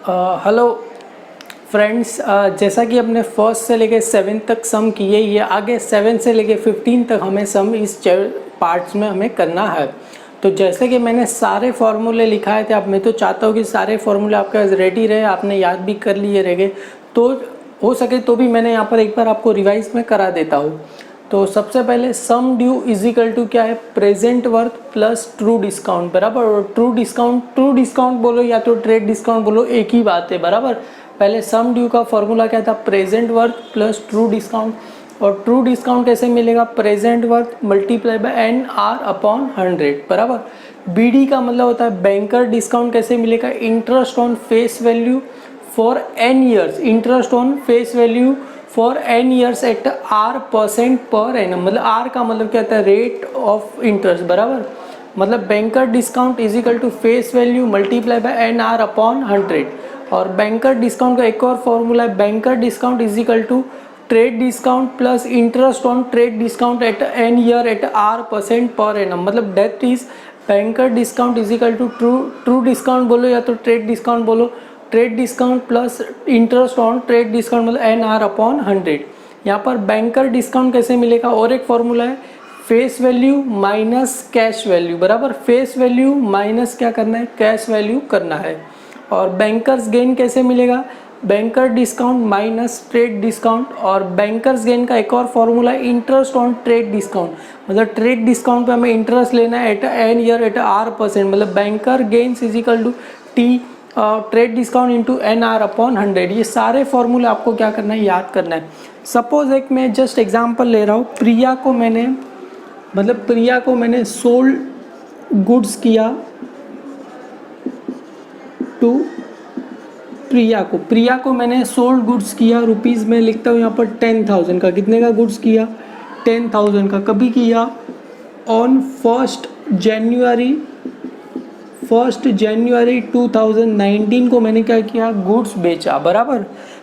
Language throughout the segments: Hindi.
हेलो फ्रेंड्स, जैसा कि हमने फर्स्ट से लेके 7 तक सम किए, ये आगे 7 से लेके 15 तक हमें सम इस पार्ट्स में हमें करना है। तो जैसे कि मैंने सारे फार्मूले लिखाए थे, अब मैं तो चाहता हूँ कि सारे फार्मूले आपके रेडी रहे, आपने याद भी कर लिए रहेंगे। तो हो सके तो भी मैंने यहाँ पर एक बार आपको रिवाइज में करा देता हूँ। तो सबसे पहले सम ड्यू इज इक्वल टू क्या है, present worth plus true discount, बराबर। और ट्रू डिस्काउंट बोलो या तो ट्रेड डिस्काउंट बोलो, एक ही बात है, बराबर। पहले सम ड्यू का फॉर्मूला क्या था, present worth plus true discount. और ट्रू डिस्काउंट कैसे मिलेगा, present worth multiply by N R upon 100, बराबर। बीडी का मतलब होता है बैंकर डिस्काउंट। कैसे मिलेगा, interest on face value for N years, interest on face value for N years at R% पर एनम। मतलब आर का मतलब क्या होता है, रेट ऑफ इंटरेस्ट, बराबर। मतलब banker discount is equal to face value multiply by N R upon 100। और बैंकर डिस्काउंट का एक और फॉर्मूला है, banker discount is equal to trade discount plus interest on trade discount at N year at R% पर एनम। मतलब that is banker discount is equal to true discount बोलो या तो ट्रेड डिस्काउंट बोलो, trade discount plus interest on trade discount मतलब एन आर अपॉन 100। यहाँ पर बैंकर डिस्काउंट कैसे मिलेगा, और एक फॉर्मूला है face value minus cash value, बराबर। फेस वैल्यू माइनस क्या करना है, कैश वैल्यू करना है। और बैंकर्स गेन कैसे मिलेगा, banker discount minus trade discount. और बैंकर्स गेन का एक और फॉर्मूला है इंटरेस्ट ऑन ट्रेड डिस्काउंट। मतलब ट्रेड डिस्काउंट पे हमें इंटरेस्ट लेना है at N year at R%। मतलब banker gains is equal to T trade discount into N are upon 100। ये सारे फॉर्मूले आपको क्या करना है, याद करना है। सपोज एक मैं जस्ट एग्जांपल ले रहा हूँ, प्रिया को मैंने सोल्ड गुड्स किया टू प्रिया को मैंने सोल्ड गुड्स किया रुपीज़ में, लिखता हूँ यहाँ पर 10,000 का। कितने का गुड्स किया, 10,000 का। कभी किया, ऑन 1 जनवरी 2019 को मैंने क्या किया, गुड्स बेचा, बराबर।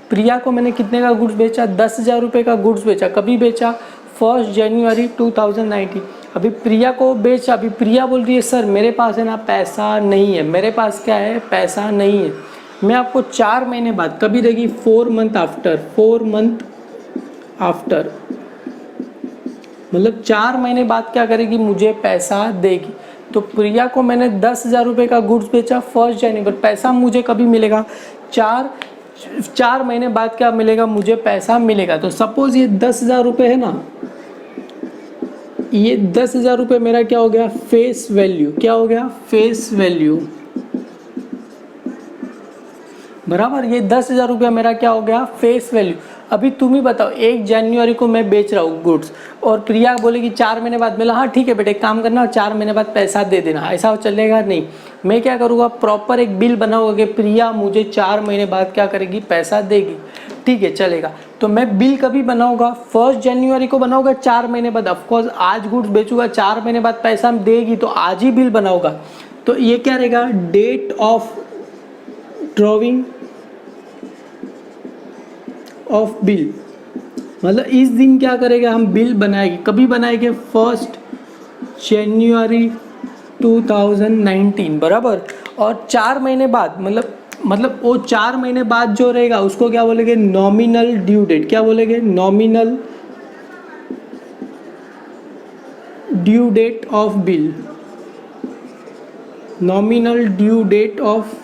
प्रिया को मैंने कितने का गुड्स बेचा, 10,000 रुपये का गुड्स बेचा। कभी बेचा, 1 जनवरी 2019। अभी प्रिया को बेचा, अभी प्रिया बोल रही है सर मेरे पास है ना पैसा नहीं है, मेरे पास क्या है, पैसा नहीं है। मैं आपको 4 महीने बाद, कभी देगी 4 मंथ आफ्टर, मतलब 4 महीने बाद क्या करेगी, मुझे पैसा देगी। तो प्रिया को मैंने 10,000 रुपये का गुड्स बेचा 1 जनवरी, पर पैसा मुझे कभी मिलेगा, 4 महीने बाद क्या मिलेगा, मुझे पैसा मिलेगा। तो सपोज ये 10,000 रुपये है ना, ये 10,000 रुपये मेरा क्या हो गया, फेस वैल्यू। क्या हो गया, फेस वैल्यू, बराबर। ये 10,000 रुपया मेरा क्या हो गया, फेस वैल्यू। अभी तुम ही बताओ, 1 जनवरी को मैं बेच रहा हूँ गुड्स, और प्रिया बोलेगी 4 महीने बाद मिला, हाँ ठीक है बेटे एक काम करना, 4 महीने बाद पैसा दे देना, ऐसा चलेगा नहीं। मैं क्या करूँगा, प्रॉपर एक बिल बनाऊंगा कि प्रिया मुझे 4 महीने बाद क्या करेगी, पैसा देगी, ठीक है चलेगा। तो मैं बिल कभी बनाऊंगा, 1 जनवरी को बनाऊंगा, 4 महीने बाद। ऑफकोर्स आज गुड्स बेचूंगा, 4 महीने बाद पैसा देगी तो आज ही बिल बनाऊंगा। तो ये क्या रहेगा, date of drawing of bill. मतलब इस दिन क्या करेगा, हम बिल बनाएंगे। कभी बनाएंगे, 1 जनवरी 2019, बराबर। और 4 महीने बाद, मतलब वो 4 महीने बाद जो रहेगा उसको क्या बोलेंगे, नॉमिनल ड्यू डेट। क्या बोलेंगे, nominal due date of bill, nominal due date of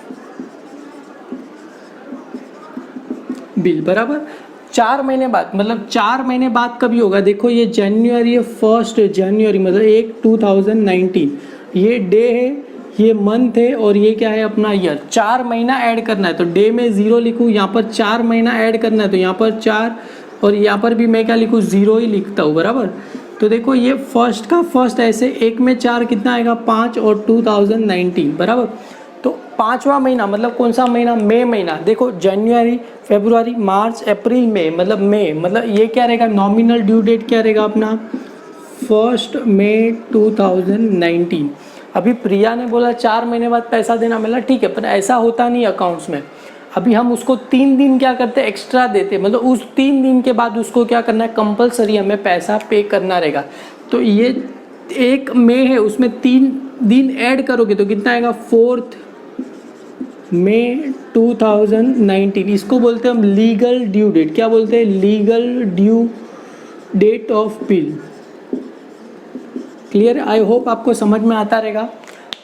bill, बराबर। 4 महीने बाद, मतलब 4 महीने बाद कभी होगा, देखो ये जनवरी है, 1 जनवरी मतलब 1 2019, ये डे है, ये मंथ है, और ये क्या है अपना ईयर। 4 महीना ऐड करना है तो डे में 0 लिखूँ, यहाँ पर 4 महीना ऐड करना है तो यहाँ पर 4, और यहाँ पर भी मैं क्या लिखूँ, 0 ही लिखता हूँ, बराबर। तो देखो ये फर्स्ट का फर्स्ट ऐसे 1 में 4 कितना आएगा, 5 और 2019, बराबर। तो 5वां महीना मतलब कौन सा महीना, मई महीना। देखो जनवरी, फरवरी, मार्च, अप्रैल, मई, मतलब मई, मतलब ये क्या रहेगा, नॉमिनल ड्यू डेट क्या रहेगा अपना, 1 मई 2019। अभी प्रिया ने बोला 4 महीने बाद पैसा देना, मिला ठीक है, पर ऐसा होता नहीं अकाउंट्स में। अभी हम उसको 3 दिन क्या करते हैं, एक्स्ट्रा देते, मतलब उस 3 दिन के बाद उसको क्या करना है, कंपलसरी हमें पैसा पे करना रहेगा। तो ये 1 मई है, उसमें 3 दिन ऐड करोगे तो कितना आएगा, 4 मई 2019, इसको बोलते हैं हम लीगल ड्यू डेट। क्या बोलते हैं? Legal due date of bill. Clear? I hope आपको समझ में आता रहेगा।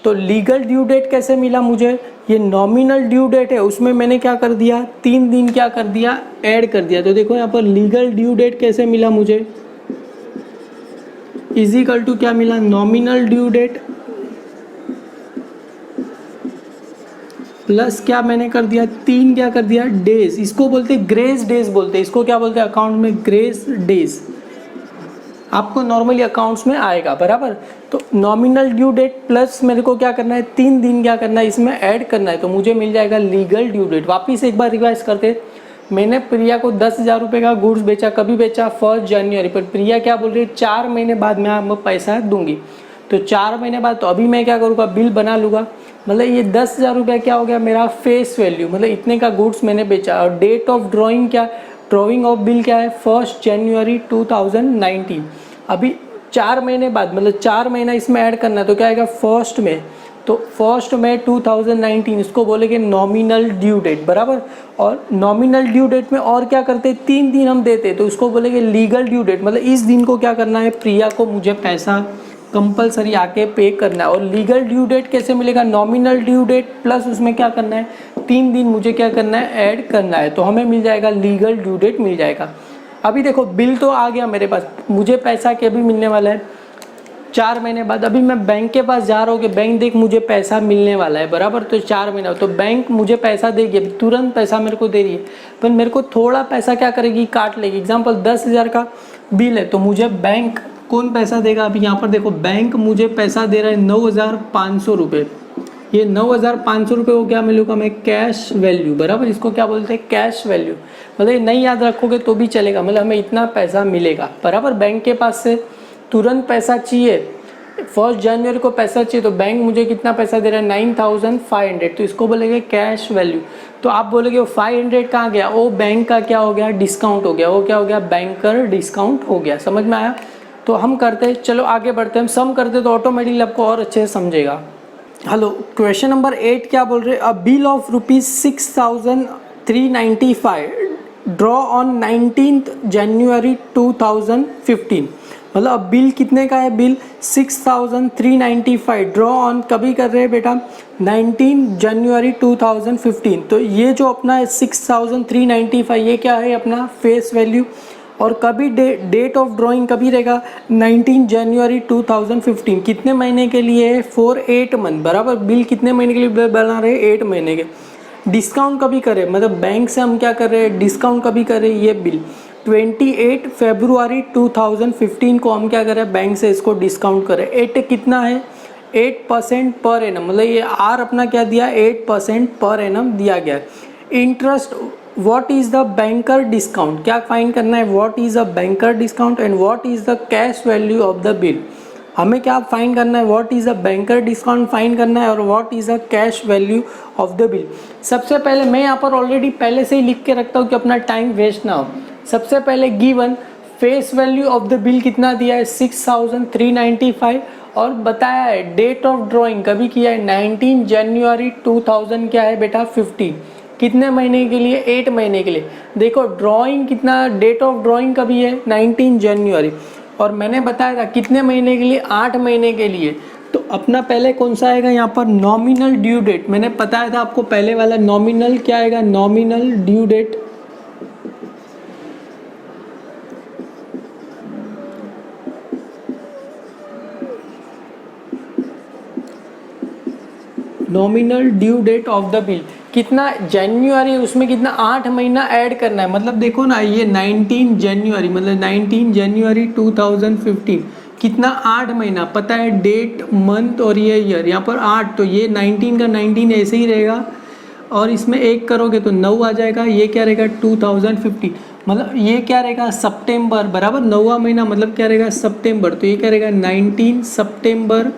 तो लीगल ड्यू डेट कैसे मिला मुझे? ये नॉमिनल ड्यू डेट है, उसमें मैंने क्या कर दिया, 3 दिन क्या कर दिया, ऐड कर दिया। तो देखो यहाँ पर लीगल ड्यू डेट कैसे मिला मुझे, इज इक्वल टू क्या मिला, नॉमिनल ड्यू डेट प्लस क्या मैंने कर दिया, 3 क्या कर दिया, डेज। इसको बोलते हैं ग्रेस डेज बोलते हैं, इसको क्या बोलते हैं अकाउंट में, ग्रेस डेज। आपको नॉर्मली अकाउंट्स में आएगा, बराबर। तो नॉमिनल ड्यू डेट प्लस मेरे को क्या करना है, 3 दिन क्या करना है, इसमें ऐड करना है, तो मुझे मिल जाएगा लीगल ड्यू डेट। वापिस एक बार रिवाइज करते, मैंने प्रिया को 10,000 रुपये का गुड्स बेचा, कभी बेचा, 1 जनवरी पर। प्रिया क्या बोल रही है, 4 महीने बाद मैं आपको पैसा दूंगी। तो 4 महीने बाद, तो अभी मैं क्या करूँगा, बिल बना लूँगा। मतलब ये 10,000 रुपया क्या हो गया मेरा फेस वैल्यू, मतलब इतने का गुड्स मैंने बेचा। और डेट ऑफ ड्रॉइंग क्या, ड्रॉइंग ऑफ बिल क्या है, 1 जनवरी 2019। अभी 4 महीने बाद, मतलब 4 महीना इसमें ऐड करना है, तो क्या आएगा, 1 में। तो 1 मई 2019, इसको बोलेंगे नॉमिनल ड्यू डेट, बराबर। और नॉमिनल ड्यू डेट में और क्या करते, 3 दिन हम देते, तो उसको बोलेंगे लीगल ड्यू डेट। मतलब इस दिन को क्या करना है, प्रिया को मुझे पैसा कंपलसरी आके पे करना है। और लीगल ड्यू डेट कैसे मिलेगा, नॉमिनल ड्यू डेट प्लस उसमें क्या करना है, 3 दिन मुझे क्या करना है, ऐड करना है, तो हमें मिल जाएगा लीगल ड्यू डेट मिल जाएगा। अभी देखो बिल तो आ गया मेरे पास, मुझे पैसा क्या भी मिलने वाला है 4 महीने बाद। अभी मैं बैंक के पास जा रहा हूँ कि बैंक देख मुझे पैसा मिलने वाला है, बराबर। तो 4 महीना, तो बैंक मुझे पैसा देगी, अभी तुरंत पैसा मेरे को दे रही है, पर मेरे को थोड़ा पैसा क्या करेगी, काट लेगी। एग्जाम्पल 10,000 का बिल है, तो मुझे बैंक कौन पैसा देगा, अभी यहाँ पर देखो बैंक मुझे पैसा दे रहा है 9,500 रुपये। ये 9,500 रुपये को क्या मिलूगा, मैं कैश वैल्यू, बराबर। इसको क्या बोलते हैं, कैश वैल्यू। मतलब ये नहीं याद रखोगे तो भी चलेगा, मतलब हमें इतना पैसा मिलेगा, बराबर। बैंक के पास से तुरंत पैसा चाहिए, 1 जनवरी को पैसा चाहिए, तो बैंक मुझे कितना पैसा दे रहा है, 9,500, तो इसको बोलेंगे कैश वैल्यू। तो आप बोलेगे वो 500 कहाँ गया, वो बैंक का क्या हो गया, डिस्काउंट हो गया, वो क्या हो गया, बैंकर डिस्काउंट हो गया। समझ में आया? तो हम करते हैं, चलो आगे बढ़ते हैं, हम सम करते तो ऑटोमेटिकली आपको और अच्छे से समझेगा। हेलो, क्वेश्चन नंबर 8 क्या बोल रहे हैं, a bill of ₹6,395 draw on 19th जनवरी 2015। मतलब अब बिल कितने का है, बिल 6,395 ड्रॉ ऑन कभी कर रहे हैं बेटा, 19 जनवरी 2015। तो ये जो अपना है 6,395, ये क्या है अपना फेस वैल्यू। और कभी डेट ऑफ ड्राइंग कभी रहेगा, 19 जनवरी 2015। कितने महीने के लिए, फॉर 8 मंथ, बराबर। बिल कितने महीने के लिए बना रहे हैं, 8 महीने के। डिस्काउंट कभी करें, मतलब बैंक से हम क्या कर रहे हैं, डिस्काउंट कभी करें, ये बिल 28 फरवरी 2015 को हम क्या करें, बैंक से इसको डिस्काउंट करें। 8 कितना है, 8% पर एनम, मतलब ये आर अपना क्या दिया, 8% पर एनम दिया गया। Interest, what is the banker discount, क्या फाइंड करना है, what is the banker discount and what is the cash value of the bill. हमें क्या फाइंड करना है, what is the banker discount find करना है और what is the cash value of the bill. सबसे पहले मैं यहाँ पर ऑलरेडी पहले से ही लिख के रखता हूँ कि अपना टाइम वेस्ट ना हो। सबसे पहले given face value of the bill कितना दिया है, 6,395, और बताया है डेट ऑफ ड्राइंग कभी किया है, 19 जनवरी 2000 क्या है बेटा, 15। कितने महीने के लिए, 8 महीने के लिए। देखो ड्राइंग कितना, डेट ऑफ ड्राइंग कभी है, 19 जनवरी, और मैंने बताया था कितने महीने के लिए, 8 महीने के लिए। तो अपना पहले कौन सा आएगा यहाँ पर, नॉमिनल ड्यू डेट। मैंने बताया था आपको पहले वाला, नॉमिनल क्या आएगा, nominal due date. Nominal due date of the bill कितना, जनवरी, उसमें कितना 8 महीना ऐड करना है। मतलब देखो ना, ये 19 जनवरी, मतलब 19 जनवरी 2015 कितना, 8 महीना। पता है डेट, मंथ और ये ईयर, यहाँ पर 8, तो ये 19 का 19 ऐसे ही रहेगा, और इसमें 1 करोगे तो 9 आ जाएगा। ये क्या रहेगा, 2015, मतलब ये क्या रहेगा, सितंबर, बराबर। 9वां महीना मतलब क्या रहेगा, सितंबर, तो ये क्या रहेगा, 19 सितंबर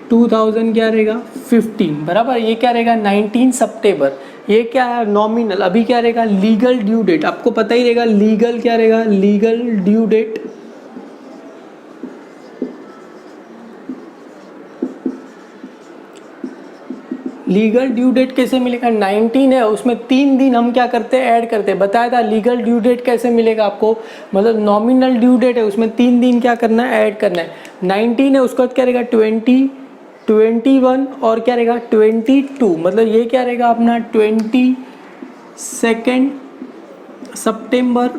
2000 क्या रहेगा, 15, बराबर। ये क्या रहेगा, 19 सितंबर। ये क्या है, नॉमिनल। अभी क्या रहेगा, लीगल ड्यू डेट, आपको पता ही रहेगा लीगल क्या रहेगा, legal due date. Legal due date कैसे मिलेगा, 19 है उसमें 3 दिन हम क्या करते हैं ऐड करते हैं, बताया था लीगल ड्यू डेट कैसे मिलेगा आपको, मतलब नॉमिनल ड्यू डेट है उसमें 3 दिन क्या करना है ऐड करना है, 19 है उसका क्या रहेगा 20, 21 और क्या रहेगा 22, मतलब ये क्या रहेगा अपना 22 सितंबर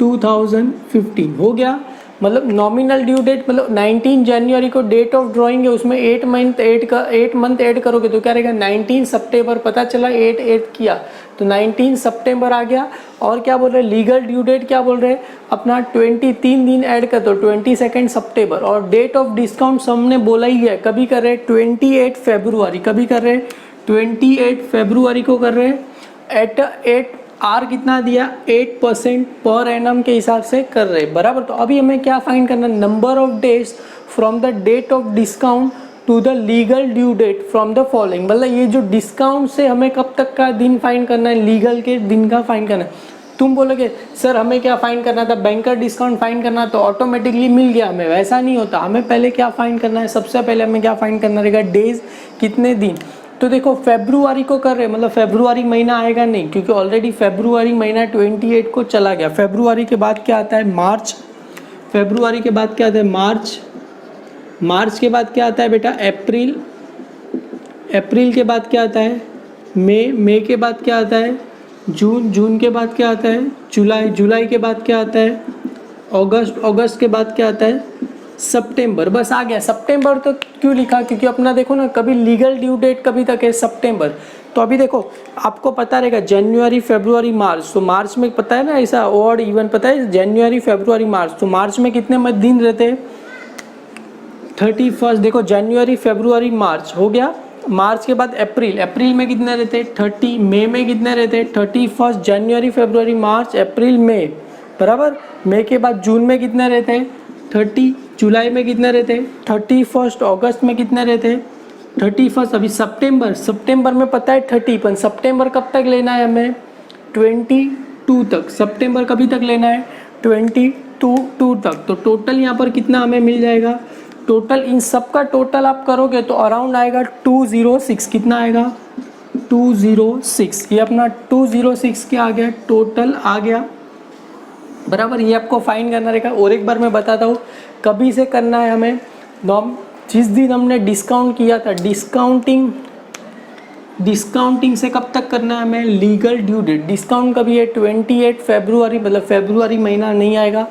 2015 हो गया। मतलब नॉमिनल ड्यू डेट मतलब 19 जनवरी को डेट ऑफ ड्राइंग है उसमें 8 मंथ ऐड करोगे तो क्या रहेगा 19 सितंबर, पता चला 8 ऐड किया तो 19 सितंबर आ गया। और क्या बोल रहे हैं लीगल ड्यू डेट क्या बोल रहे हैं अपना 23 दिन ऐड कर दो 22 सितंबर। और डेट ऑफ डिस्काउंट हमने बोला ही है, कभी कर रहे हैं 28 फरवरी, कभी कर रहे हैं 28 फरवरी को कर रहे हैं एट 8 आर कितना दिया 8% पर एनम के हिसाब से कर रहे बराबर। तो अभी हमें क्या फाइंड करना, number of days from the date of discount to the legal due date from the following, मतलब ये जो डिस्काउंट से हमें कब तक का दिन फाइंड करना है, लीगल के दिन का फाइंड करना है। तुम बोलोगे सर हमें क्या फाइंड करना था, बैंकर डिस्काउंट फाइंड करना तो ऑटोमेटिकली मिल गया हमें, वैसा नहीं होता, हमें पहले क्या फाइंड करना है, सबसे पहले हमें क्या फाइंड करना रहेगा डेज कितने दिन। तो देखो फरवरी को कर रहे हैं मतलब फरवरी महीना आएगा नहीं क्योंकि ऑलरेडी फरवरी महीना 28 को चला गया। फरवरी के बाद क्या आता है मार्च, फरवरी के बाद क्या आता है मार्च, मार्च के बाद क्या आता है बेटा अप्रैल, अप्रैल के बाद क्या आता है मई, मई के बाद क्या आता है जून, जून के बाद क्या आता है जुलाई, जुलाई के बाद क्या आता है अगस्त, अगस्त के बाद क्या आता है सितंबर। बस आ गया। सितंबर तो क्यों लिखा क्योंकि अपना देखो ना कभी लीगल ड्यू डेट कभी तक है सितंबर। तो अभी देखो आपको पता रहेगा जनवरी फरवरी मार्च, तो मार्च में पता है ना ऐसा ऑड इवन पता है जनवरी फरवरी मार्च, तो मार्च में कितने दिन रहते हैं 31। देखो जनवरी फरवरी मार्च हो गया, मार्च के बाद अप्रैल, अप्रैल में कितने रहते हैं 30, मई में कितने रहते हैं 31, जनवरी फरवरी मार्च अप्रैल मई बराबर, मई के बाद जून में कितने रहते हैं 30, जुलाई में कितने रहते हैं 31, अगस्त में कितने रहते हैं 31। अभी सितंबर, सितंबर में पता है 30, पर सितंबर कब तक लेना है हमें 22 तक, सितंबर कभी तक लेना है 22 तक। तो टोटल यहाँ पर कितना हमें मिल जाएगा, टोटल इन सब का टोटल आप करोगे तो अराउंड आएगा 206, कितना आएगा 206, ये अपना 206 क्या आ गया टोटल आ गया बराबर। ये आपको फाइंड करना रहेगा। और एक बार मैं बताता हूँ कभी से करना है हमें नॉम, जिस दिन हमने डिस्काउंट किया था डिस्काउंटिंग, डिस्काउंटिंग से कब तक करना है हमें लीगल ड्यू डेट, डिस्काउंट कभी है 28 फरवरी, मतलब फरवरी महीना नहीं आएगा,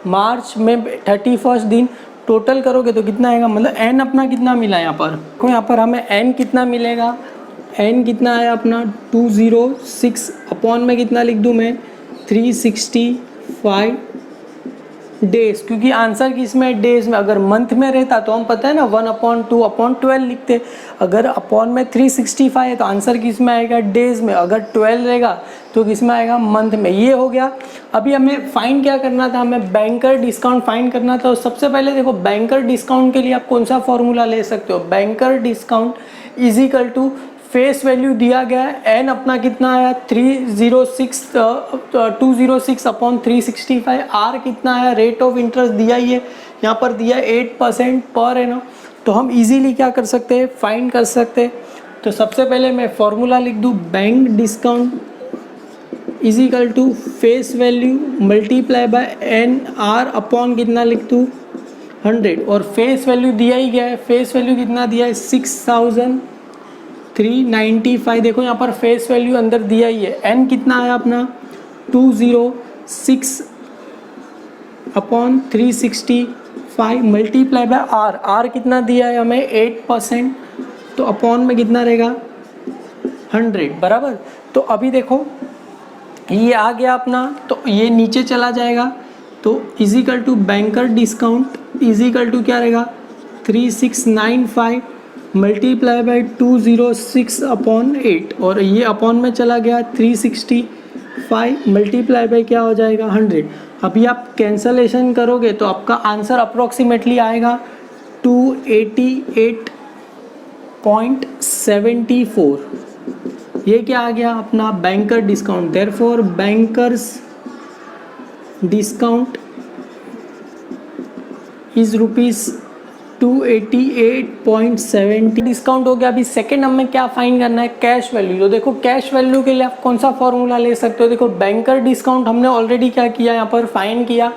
मार्च में 31 दिन, टोटल करोगे तो कितना आएगा, मतलब एन अपना कितना मिला यहाँ पर, तो यहाँ पर हमें एन कितना मिलेगा, एन कितना आया अपना 206 अपॉन में कितना लिख दूँ मैं 365 डेज, क्योंकि आंसर किस में डेज में, अगर मंथ में रहता तो हम पता है ना 1/2/12 लिखते, अगर अपॉन में 365 है तो आंसर किस में आएगा डेज में, अगर 12 रहेगा तो किस में आएगा मंथ में। ये हो गया। अभी हमें फाइंड क्या करना था, हमें बैंकर डिस्काउंट फाइंड करना था। सबसे पहले देखो बैंकर डिस्काउंट के लिए आप कौन सा फॉर्मूला ले सकते हो, banker discount is equal to face value दिया गया है एन अपना कितना आया 206 अपॉन 365, आर कितना आया रेट ऑफ इंटरेस्ट दिया ही है यहाँ पर दिया 8% पर एनम, तो हम इजीली क्या कर सकते हैं फाइंड कर सकते हैं। तो सबसे पहले मैं फॉर्मूला लिख दूँ bank discount is equal to face value multiply by N R upon कितना लिख दूँ 100, और फेस वैल्यू दिया ही गया है, फेस वैल्यू कितना दिया है 6395, देखो यहाँ पर फेस वैल्यू अंदर दिया ही है। एन कितना आया अपना 206 upon 365 multiply by R, R कितना दिया है हमें 8%, तो अपॉन में कितना रहेगा 100 बराबर। तो अभी देखो ये आ गया अपना, तो ये नीचे चला जाएगा, तो is equal to banker discount is equal to क्या रहेगा 3695 मल्टीप्लाई बाई 206 अपॉन 8, और ये अपॉन में चला गया 365 मल्टीप्लाई बाई क्या हो जाएगा 100। अभी आप कैंसलेशन करोगे तो आपका आंसर अप्रोक्सीमेटली आएगा 288.74। ये क्या आ गया अपना banker discount, therefore bankers discount is 288.70 discount हो गया। अभी सेकेंड हमें क्या फाइंड करना है, कैश वैल्यू। तो देखो कैश वैल्यू के लिए आप कौन सा फॉर्मूला ले सकते हो, देखो बैंकर डिस्काउंट हमने ऑलरेडी क्या किया, यहाँ पर फाइंड किया।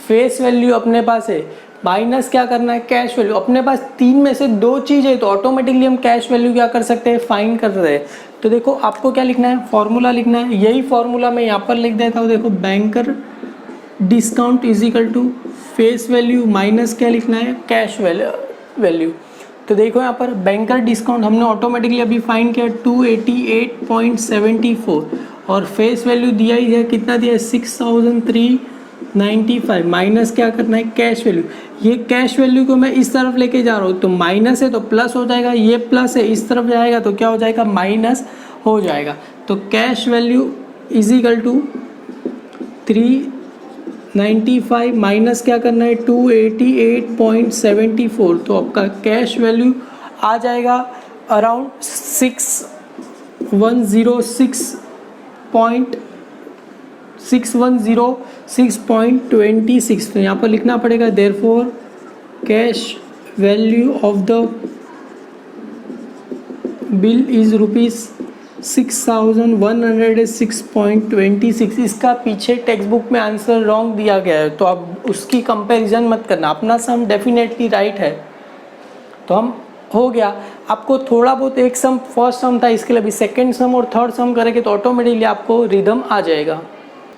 फेस वैल्यू अपने पास है, माइनस क्या करना है, कैश वैल्यू। अपने पास तीन में से दो चीज़ है तो ऑटोमेटिकली हम कैश वैल्यू क्या कर सकते हैं, फाइंड कर रहे हैं। तो देखो आपको क्या लिखना है, फॉर्मूला लिखना है। यही फॉर्मूला मैं यहाँ पर लिख देता हूँ। देखो banker discount is equal to face value minus क्या लिखना है, कैश वैल्यू। तो देखो यहाँ पर बैंकर डिस्काउंट हमने ऑटोमेटिकली अभी फाइंड किया 288.74 और फेस वैल्यू दिया ही है, कितना दिया है 6395 माइनस क्या करना है, कैश वैल्यू। ये कैश वैल्यू को मैं इस तरफ लेके जा रहा हूँ तो माइनस है तो प्लस हो जाएगा, ये प्लस है इस तरफ जाएगा तो क्या हो जाएगा, माइनस हो जाएगा। तो cash value is equal to 395 minus क्या करना है 288.74। तो आपका कैश वैल्यू आ जाएगा अराउंड 6106.26। तो यहाँ पर लिखना पड़ेगा therefore cash value of the bill is ₹6106.26। इसका पीछे टेक्स्ट बुक में आंसर रॉन्ग दिया गया है तो आप उसकी कंपैरिजन मत करना, अपना सम डेफिनेटली राइट है। तो हम हो गया, आपको थोड़ा बहुत एक सम फर्स्ट सम था, इसके लिए अभी सेकंड सम और थर्ड सम करेंगे तो ऑटोमेटिकली आपको रिदम आ जाएगा।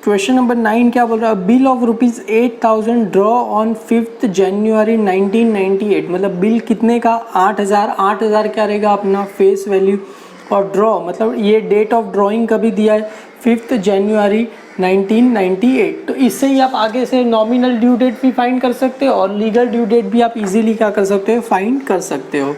क्वेश्चन नंबर 9 क्या बोल रहा है, बिल ऑफ ₹8000 ड्रॉ ऑन 5 जनवरी 1998। मतलब बिल कितने का, 8000 क्या रहेगा अपना फेस वैल्यू, और ड्रॉ मतलब ये डेट ऑफ ड्राइंग कभी दिया है 5 जनवरी 1998। तो इससे ही आप आगे से नॉमिनल ड्यू डेट भी फाइंड कर सकते हो और लीगल ड्यू डेट भी आप इजीली क्या कर सकते हो, फाइंड कर सकते हो।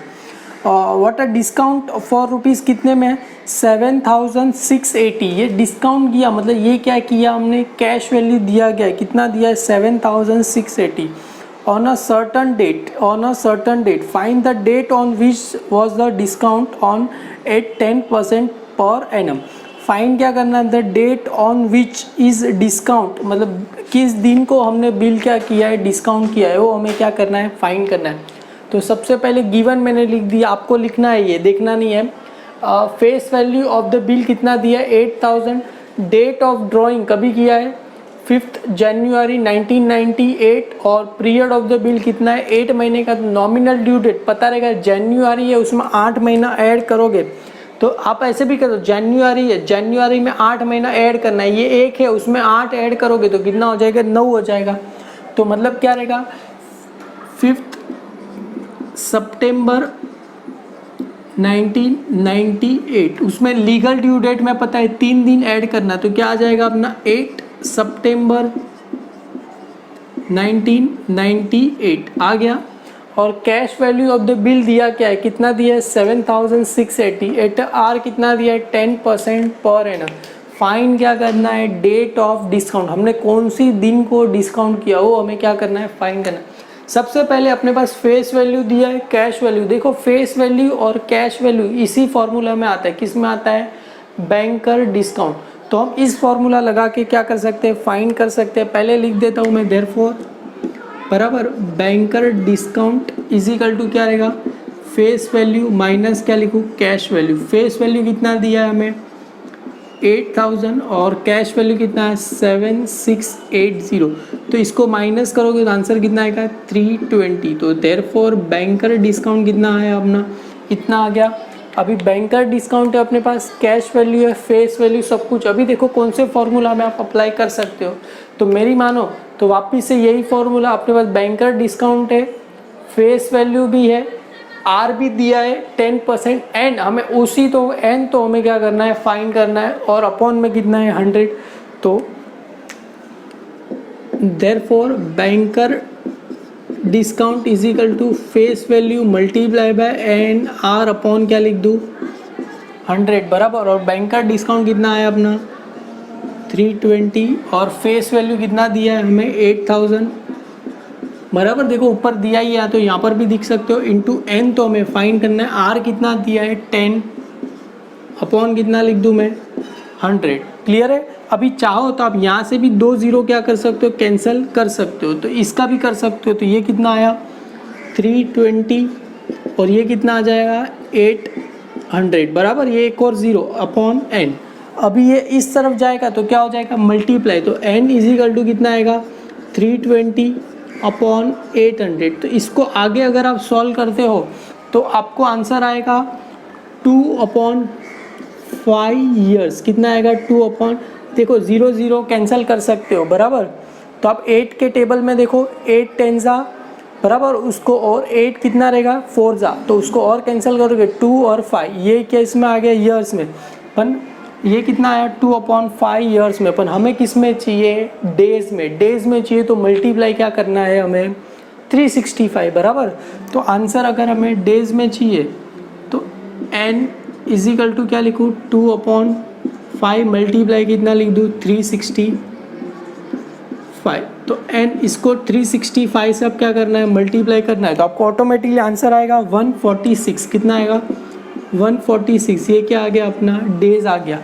What a discount for rupees कितने में है, 7680। ये डिस्काउंट किया मतलब ये क्या किया हमने, कैश वैल्यू दिया गया है, कितना दिया है 7680 on a certain date, find the date on which was the discount on at 10% per annum। Find क्या करना है, the date on which is discount, मतलब किस दिन को हमने बिल क्या किया है, डिस्काउंट किया है, वो हमें क्या करना है, फाइंड करना है। तो सबसे पहले गिवन मैंने लिख दिया, आपको लिखना है, ये देखना नहीं है। Face value of the bill कितना दिया है 8000, डेट ऑफ ड्राइंग कभी किया है 5 जनवरी 1998 और पीरियड ऑफ द बिल कितना है 8 महीने का। नॉमिनल ड्यू डेट पता रहेगा, जनवरी है उसमें 8 महीना ऐड करोगे तो आप ऐसे भी करो, जनवरी है, जनवरी में 8 महीना ऐड करना है, ये एक है उसमें 8 ऐड करोगे तो कितना हो जाएगा, 9 हो जाएगा। तो मतलब क्या रहेगा 5 सितंबर 1998, उसमें लीगल ड्यू डेट में पता है 3 दिन ऐड करना, तो क्या आ जाएगा अपना 8 सितंबर 1998 आ गया। और cash value of the bill दिया क्या है, कितना दिया है 7680, एट आर कितना दिया है 10% पर एनम। फाइन क्या करना है, डेट ऑफ डिस्काउंट, हमने कौन सी दिन को डिस्काउंट किया वो हमें क्या करना है, फाइन करना है। सबसे पहले अपने पास फेस वैल्यू दिया है, कैश वैल्यू। देखो फेस वैल्यू और कैश वैल्यू इसी फॉर्मूला में आता है, किस में आता है, बैंकर डिस्काउंट। तो हम इस फॉर्मूला लगा के क्या कर सकते हैं, फाइंड कर सकते हैं। पहले लिख देता हूँ मैं, देयरफॉर बराबर banker discount is equal to क्या रहेगा, फेस वैल्यू माइनस क्या लिखूँ, कैश वैल्यू। फेस वैल्यू कितना दिया है हमें 8000 और कैश वैल्यू कितना है 7680। तो इसको माइनस करोगे तो आंसर कितना आएगा 320। तो देयरफॉर बैंकर डिस्काउंट कितना है अपना, इतना आ गया। अभी बैंकर डिस्काउंट है अपने पास, कैश वैल्यू है, फेस वैल्यू, सब कुछ। अभी देखो कौन से फॉर्मूला में आप अप्लाई कर सकते हो, तो मेरी मानो तो वापिस से यही फॉर्मूला, अपने पास बैंकर डिस्काउंट है, फेस वैल्यू भी है, आर भी दिया है 10%, एंड हमें उसी तो एंड तो हमें क्या करना है, फाइंड करना है, और अपॉन में कितना है 100। तो therefore banker discount is equal to face value multiply by and R upon क्या लिख दूँ 100 बराबर। और बैंकर डिस्काउंट कितना है अपना 320 और फेस वैल्यू कितना दिया है हमें 8000 बराबर। देखो ऊपर दिया ही है तो यहाँ पर भी दिख सकते हो, इंटू एन तो हमें फाइंड करना है। आर कितना दिया है 10 अपॉन कितना लिख दूँ मैं 100। क्लियर है। अभी चाहो तो आप यहाँ से भी 2 0 क्या कर सकते हो, कैंसिल कर सकते हो, तो इसका भी कर सकते हो। तो ये कितना आया 320 और ये कितना आ जाएगा 800 बराबर, ये एक और 0 अपॉन n। अभी ये इस तरफ जाएगा तो क्या हो जाएगा मल्टीप्लाई, तो n इज इक्वल टू कितना आएगा 320 अपॉन 800। तो इसको आगे अगर आप सॉल्व करते हो तो आपको आंसर आएगा 2/5 ईयर्स। कितना आएगा 2 देखो 0 0 कैंसिल कर सकते हो बराबर। तो आप 8 के टेबल में देखो 8 10 जा बराबर, उसको और 8 कितना रहेगा 4 जा, तो उसको और कैंसिल करोगे 2 और 5, ये क्या इसमें आ गया ईयर्स में। पर ये कितना आया 2/5 ईयर्स में। पर हमें किस में चाहिए डेज में, डेज में चाहिए तो मल्टीप्लाई क्या करना है हमें 365 बराबर। तो आंसर अगर हमें डेज में चाहिए तो n इज इक्वल टू क्या लिखूँ 2/5 मल्टीप्लाई कितना लिख दूँ 365। तो n इसको 365 से अब क्या करना है मल्टीप्लाई करना है, तो आपको ऑटोमेटिकली आंसर आएगा 146। कितना आएगा 146। ये क्या आ गया अपना डेज आ गया,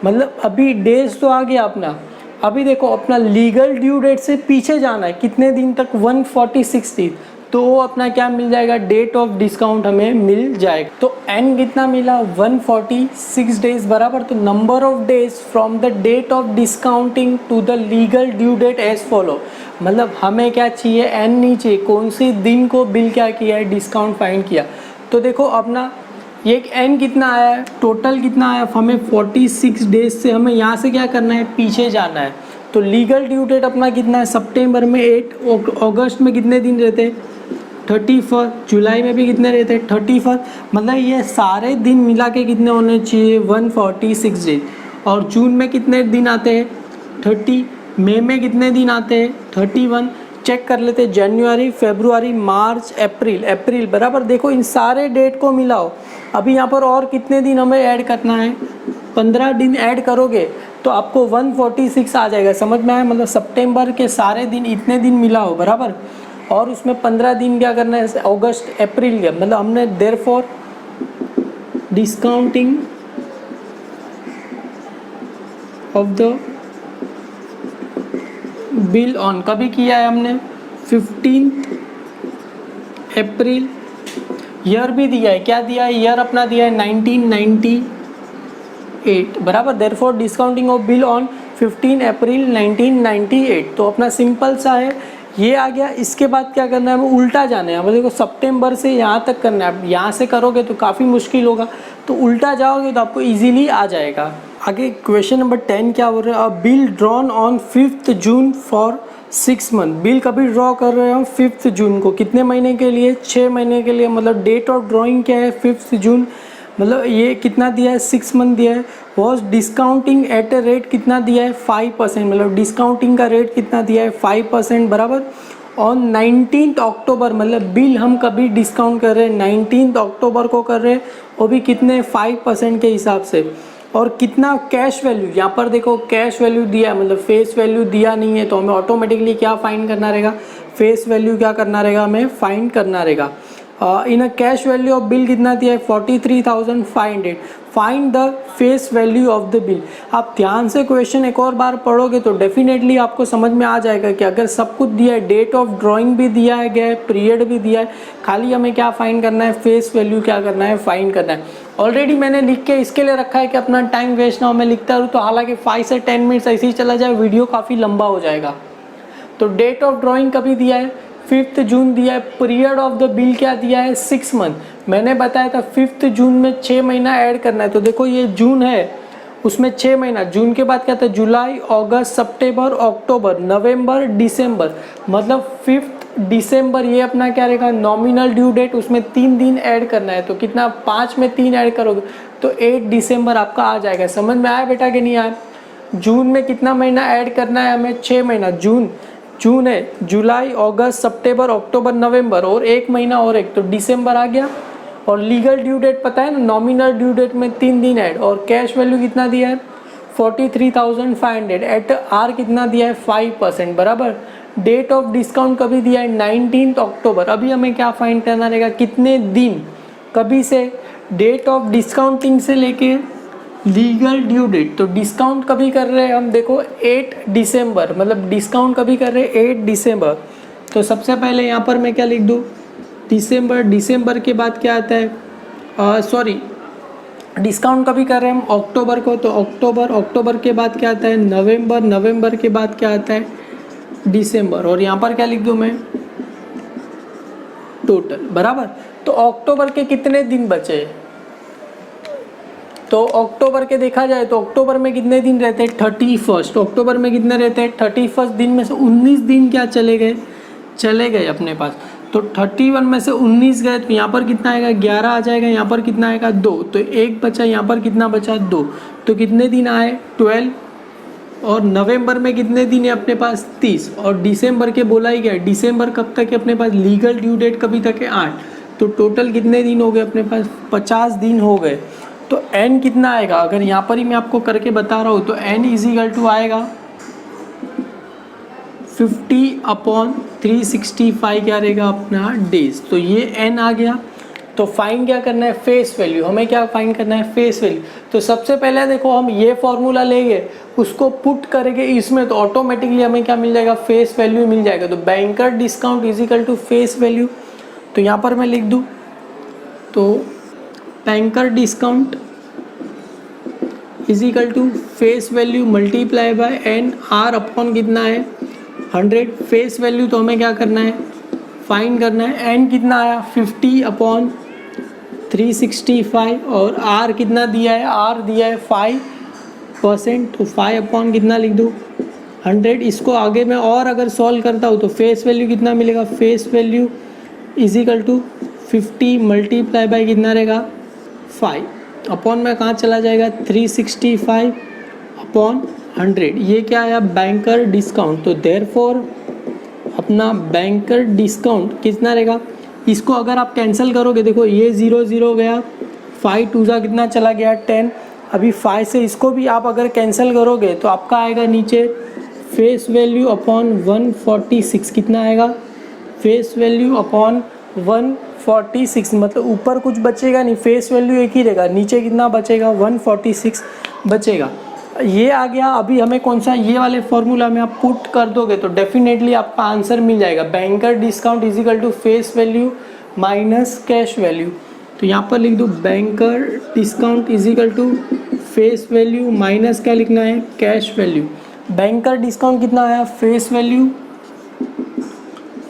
मतलब अभी डेज तो आ गया अपना। अभी देखो अपना लीगल ड्यू डेट से पीछे जाना है कितने दिन तक 146 दिन, तो वो अपना क्या मिल जाएगा डेट ऑफ डिस्काउंट हमें मिल जाएगा। तो n कितना मिला 146 डेज बराबर। तो number of days from the date of discounting to the legal due date as follow, मतलब हमें क्या चाहिए n नहीं चाहिए, कौन सी दिन को बिल क्या किया है डिस्काउंट फाइंड किया। तो देखो अपना ये n कितना आया है टोटल कितना आया, हमें 46 डेज से हमें यहाँ से क्या करना है पीछे जाना है। तो लीगल ड्यू डेट अपना कितना है सितंबर में 8, अगस्त में कितने दिन रहते 31, जुलाई में भी कितने रहते 31, मतलब ये सारे दिन मिला के कितने होने चाहिए 146 डेज। और जून में कितने दिन आते हैं 30, मई में कितने दिन आते हैं 31। चेक कर लेते जनवरी फरवरी मार्च अप्रैल बराबर। देखो इन सारे डेट को मिलाओ, अभी यहाँ पर और कितने दिन हमें ऐड करना है 15 दिन ऐड करोगे तो आपको 146 आ जाएगा। समझ में आया, मतलब सितंबर के सारे दिन इतने दिन मिलाओ बराबर, और उसमें 15 दिन क्या करना है अगस्त अप्रैल के, मतलब हमने therefore discounting of the bill on कभी किया है हमने 15 अप्रैल। ईयर भी दिया है, क्या दिया है ईयर अपना दिया है 1998 बराबर। Therefore discounting of bill on 15 अप्रैल 1998। तो अपना सिंपल सा है ये आ गया। इसके बाद क्या करना है हमें उल्टा जाना है। हमें देखो सितंबर से यहाँ तक करना है, यहाँ से करोगे तो काफ़ी मुश्किल होगा, तो उल्टा जाओगे तो आपको इजीली आ जाएगा। आगे क्वेश्चन नंबर 10 क्या बोल रहे हैं, a bill drawn on 5 June for 6 month. Bill कभी ड्रॉ कर रहे हो 5 जून को, कितने महीने के लिए 6 महीने के लिए, मतलब डेट ऑफ ड्रॉइंग क्या है 5 जून, मतलब ये कितना दिया है 6 मंथ दिया है। Was discounting at a rate कितना दिया है 5%, मतलब डिस्काउंटिंग का रेट कितना दिया है 5% बराबर। ऑन 19 अक्टूबर, मतलब बिल हम कभी डिस्काउंट कर रहे हैं 19 अक्टूबर को कर रहे हैं, वो भी कितने 5% के हिसाब से। और कितना कैश वैल्यू, यहाँ पर देखो कैश वैल्यू दिया है, मतलब फेस वैल्यू दिया नहीं है, तो हमें ऑटोमेटिकली क्या फाइंड करना रहेगा फेस वैल्यू क्या करना रहेगा हमें फाइंड करना रहेगा। In cash value of bill कितना दिया है 43,500। Find the face value of the bill. आप ध्यान से क्वेश्चन एक और बार पढ़ोगे तो डेफिनेटली आपको समझ में आ जाएगा कि अगर सब कुछ दिया है, डेट ऑफ ड्राइंग भी दिया है गया है, पीरियड भी दिया है, खाली हमें क्या फाइंड करना है फेस वैल्यू क्या करना है फाइंड करना है। ऑलरेडी मैंने लिख के इसके लिए रखा है कि अपना टाइम वेस्ट ना हो, मैं लिखता रहूँ तो हालांकि 5 से 10 मिनट्स ऐसे ही चला जाए, वीडियो काफ़ी लंबा हो जाएगा। तो डेट ऑफ ड्राइंग कभी दिया है 5 जून दिया है, पीरियड ऑफ द बिल क्या दिया है 6 मंथ। मैंने बताया था 5 जून में 6 महीना ऐड करना है, तो देखो ये जून है उसमें 6 महीना, जून के बाद क्या था जुलाई अगस्त सितंबर अक्टूबर नवंबर दिसंबर, मतलब 5 दिसंबर ये अपना क्या रहेगा नॉमिनल ड्यू डेट, उसमें 3 दिन ऐड करना है, तो कितना 5 में 3 ऐड करोगे तो 8 दिसंबर आपका आ जाएगा। समझ में आया बेटा कि नहीं आया। जून में कितना महीना ऐड करना है हमें 6 महीना, जून है, जुलाई अगस्त सितंबर अक्टूबर नवंबर और 1 महीना और एक, तो दिसंबर आ गया। और लीगल ड्यू डेट पता है ना, नॉमिनल ड्यू डेट में 3 दिन ऐड, और कैश वैल्यू कितना दिया है 43,500 एट आर कितना दिया है 5% बराबर। डेट ऑफ डिस्काउंट कभी दिया है 19 अक्टूबर। अभी हमें क्या फाइंड करना रहेगा कितने दिन कभी से, डेट ऑफ डिस्काउंटिंग से लेके लीगल ड्यू डेट। तो डिस्काउंट कभी कर रहे हैं हम देखो 8 दिसंबर, मतलब डिस्काउंट कभी कर रहे हैं 8 दिसंबर। तो सबसे पहले यहाँ पर मैं क्या लिख दूँ दिसंबर के बाद क्या आता है, सॉरी डिस्काउंट कभी कर रहे हैं हम अक्टूबर को, तो अक्टूबर के बाद क्या आता है नवंबर के बाद क्या आता है दिसंबर, और यहाँ पर क्या लिख दूँ मैं टोटल, बराबर। तो अक्टूबर के कितने दिन बचे, तो अक्टूबर के देखा जाए तो अक्टूबर में कितने दिन रहते हैं 31, अक्टूबर में कितने रहते हैं 31 दिन में से 19 दिन क्या चले गए अपने पास, तो 31 में से 19 गए तो यहाँ पर कितना आएगा 11 आ जाएगा, यहाँ पर कितना आएगा 2, तो एक बचा, यहाँ पर कितना बचा 2, तो कितने दिन आए 12, और नवंबर में कितने दिन है अपने पास 30, और दिसंबर के बोला ही गया दिसंबर कब तक है अपने पास, लीगल ड्यू डेट कभी तक है 8, तो टोटल कितने दिन हो गए अपने पास 50 दिन हो गए। तो n कितना आएगा, अगर यहाँ पर ही मैं आपको करके बता रहा हूँ तो n इजिकल टू आएगा 50/365 क्या रहेगा अपना डेज, तो ये n आ गया। तो फाइंड क्या करना है फेस वैल्यू, हमें क्या फाइंड करना है फेस वैल्यू। तो सबसे पहले देखो हम ये फॉर्मूला लेंगे उसको पुट करेंगे इसमें, तो ऑटोमेटिकली हमें क्या मिल जाएगा फेस वैल्यू मिल जाएगा। तो banker discount is equal to face value, तो यहाँ पर मैं लिख दूँ तो banker discount is equal to face value multiply by N, are upon कितना है 100। फेस वैल्यू तो हमें क्या करना है फाइंड करना है, एन कितना आया 50/365, और आर कितना दिया है, आर दिया है 5%, तो 5 अपॉन कितना लिख दूँ 100। इसको आगे मैं और अगर सॉल्व करता हूँ तो फेस वैल्यू कितना मिलेगा, face value is equal to 50 multiply by कितना रहेगा 5 अपॉन में कहाँ चला जाएगा 365 अपॉन 100, ये क्या आया बैंकर डिस्काउंट। तो देयरफॉर अपना बैंकर डिस्काउंट कितना रहेगा, इसको अगर आप कैंसिल करोगे देखो ये 0 0 गया, 5 2 जा कितना चला गया 10, अभी 5 से इसको भी आप अगर कैंसिल करोगे तो आपका आएगा नीचे फेस वैल्यू अपॉन 146 कितना आएगा, फेस वैल्यू अपॉन 146, मतलब ऊपर कुछ बचेगा नहीं, फेस वैल्यू एक ही रहेगा, नीचे कितना बचेगा 146 बचेगा, ये आ गया। अभी हमें कौन सा ये वाले फॉर्मूला में आप पुट कर दोगे तो डेफिनेटली आपका आंसर मिल जाएगा, banker discount is equal to face value minus cash value. तो यहाँ पर लिख दो banker discount is equal to face value minus क्या लिखना है कैश वैल्यू। बैंकर डिस्काउंट कितना आया फेस वैल्यू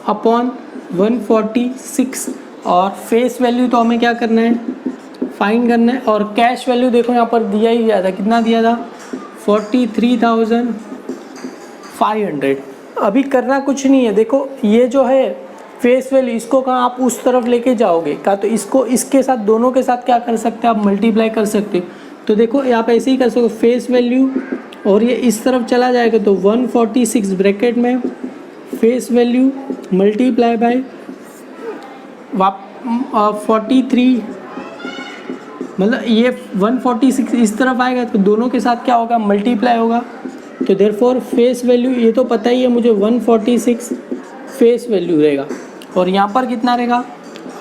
अपॉन 146, और फेस वैल्यू तो हमें क्या करना है फाइंड करना है, और कैश वैल्यू देखो यहाँ पर दिया ही गया था, कितना दिया था 43,500। अभी करना कुछ नहीं है, देखो ये जो है फेस वैल्यू इसको कहाँ आप उस तरफ लेके जाओगे का, तो इसको इसके साथ दोनों के साथ क्या कर सकते हैं आप मल्टीप्लाई कर सकते हो। तो देखो आप ऐसे ही कर सकते हो फेस वैल्यू और ये इस तरफ चला जाएगा तो 146 ब्रैकेट में फेस वैल्यू मल्टीप्लाई बाय 43, मतलब ये 146 इस तरफ आएगा तो दोनों के साथ क्या होगा मल्टीप्लाई होगा। तो देयरफॉर फेस वैल्यू ये तो पता ही है मुझे 146 फेस वैल्यू रहेगा, और यहाँ पर कितना रहेगा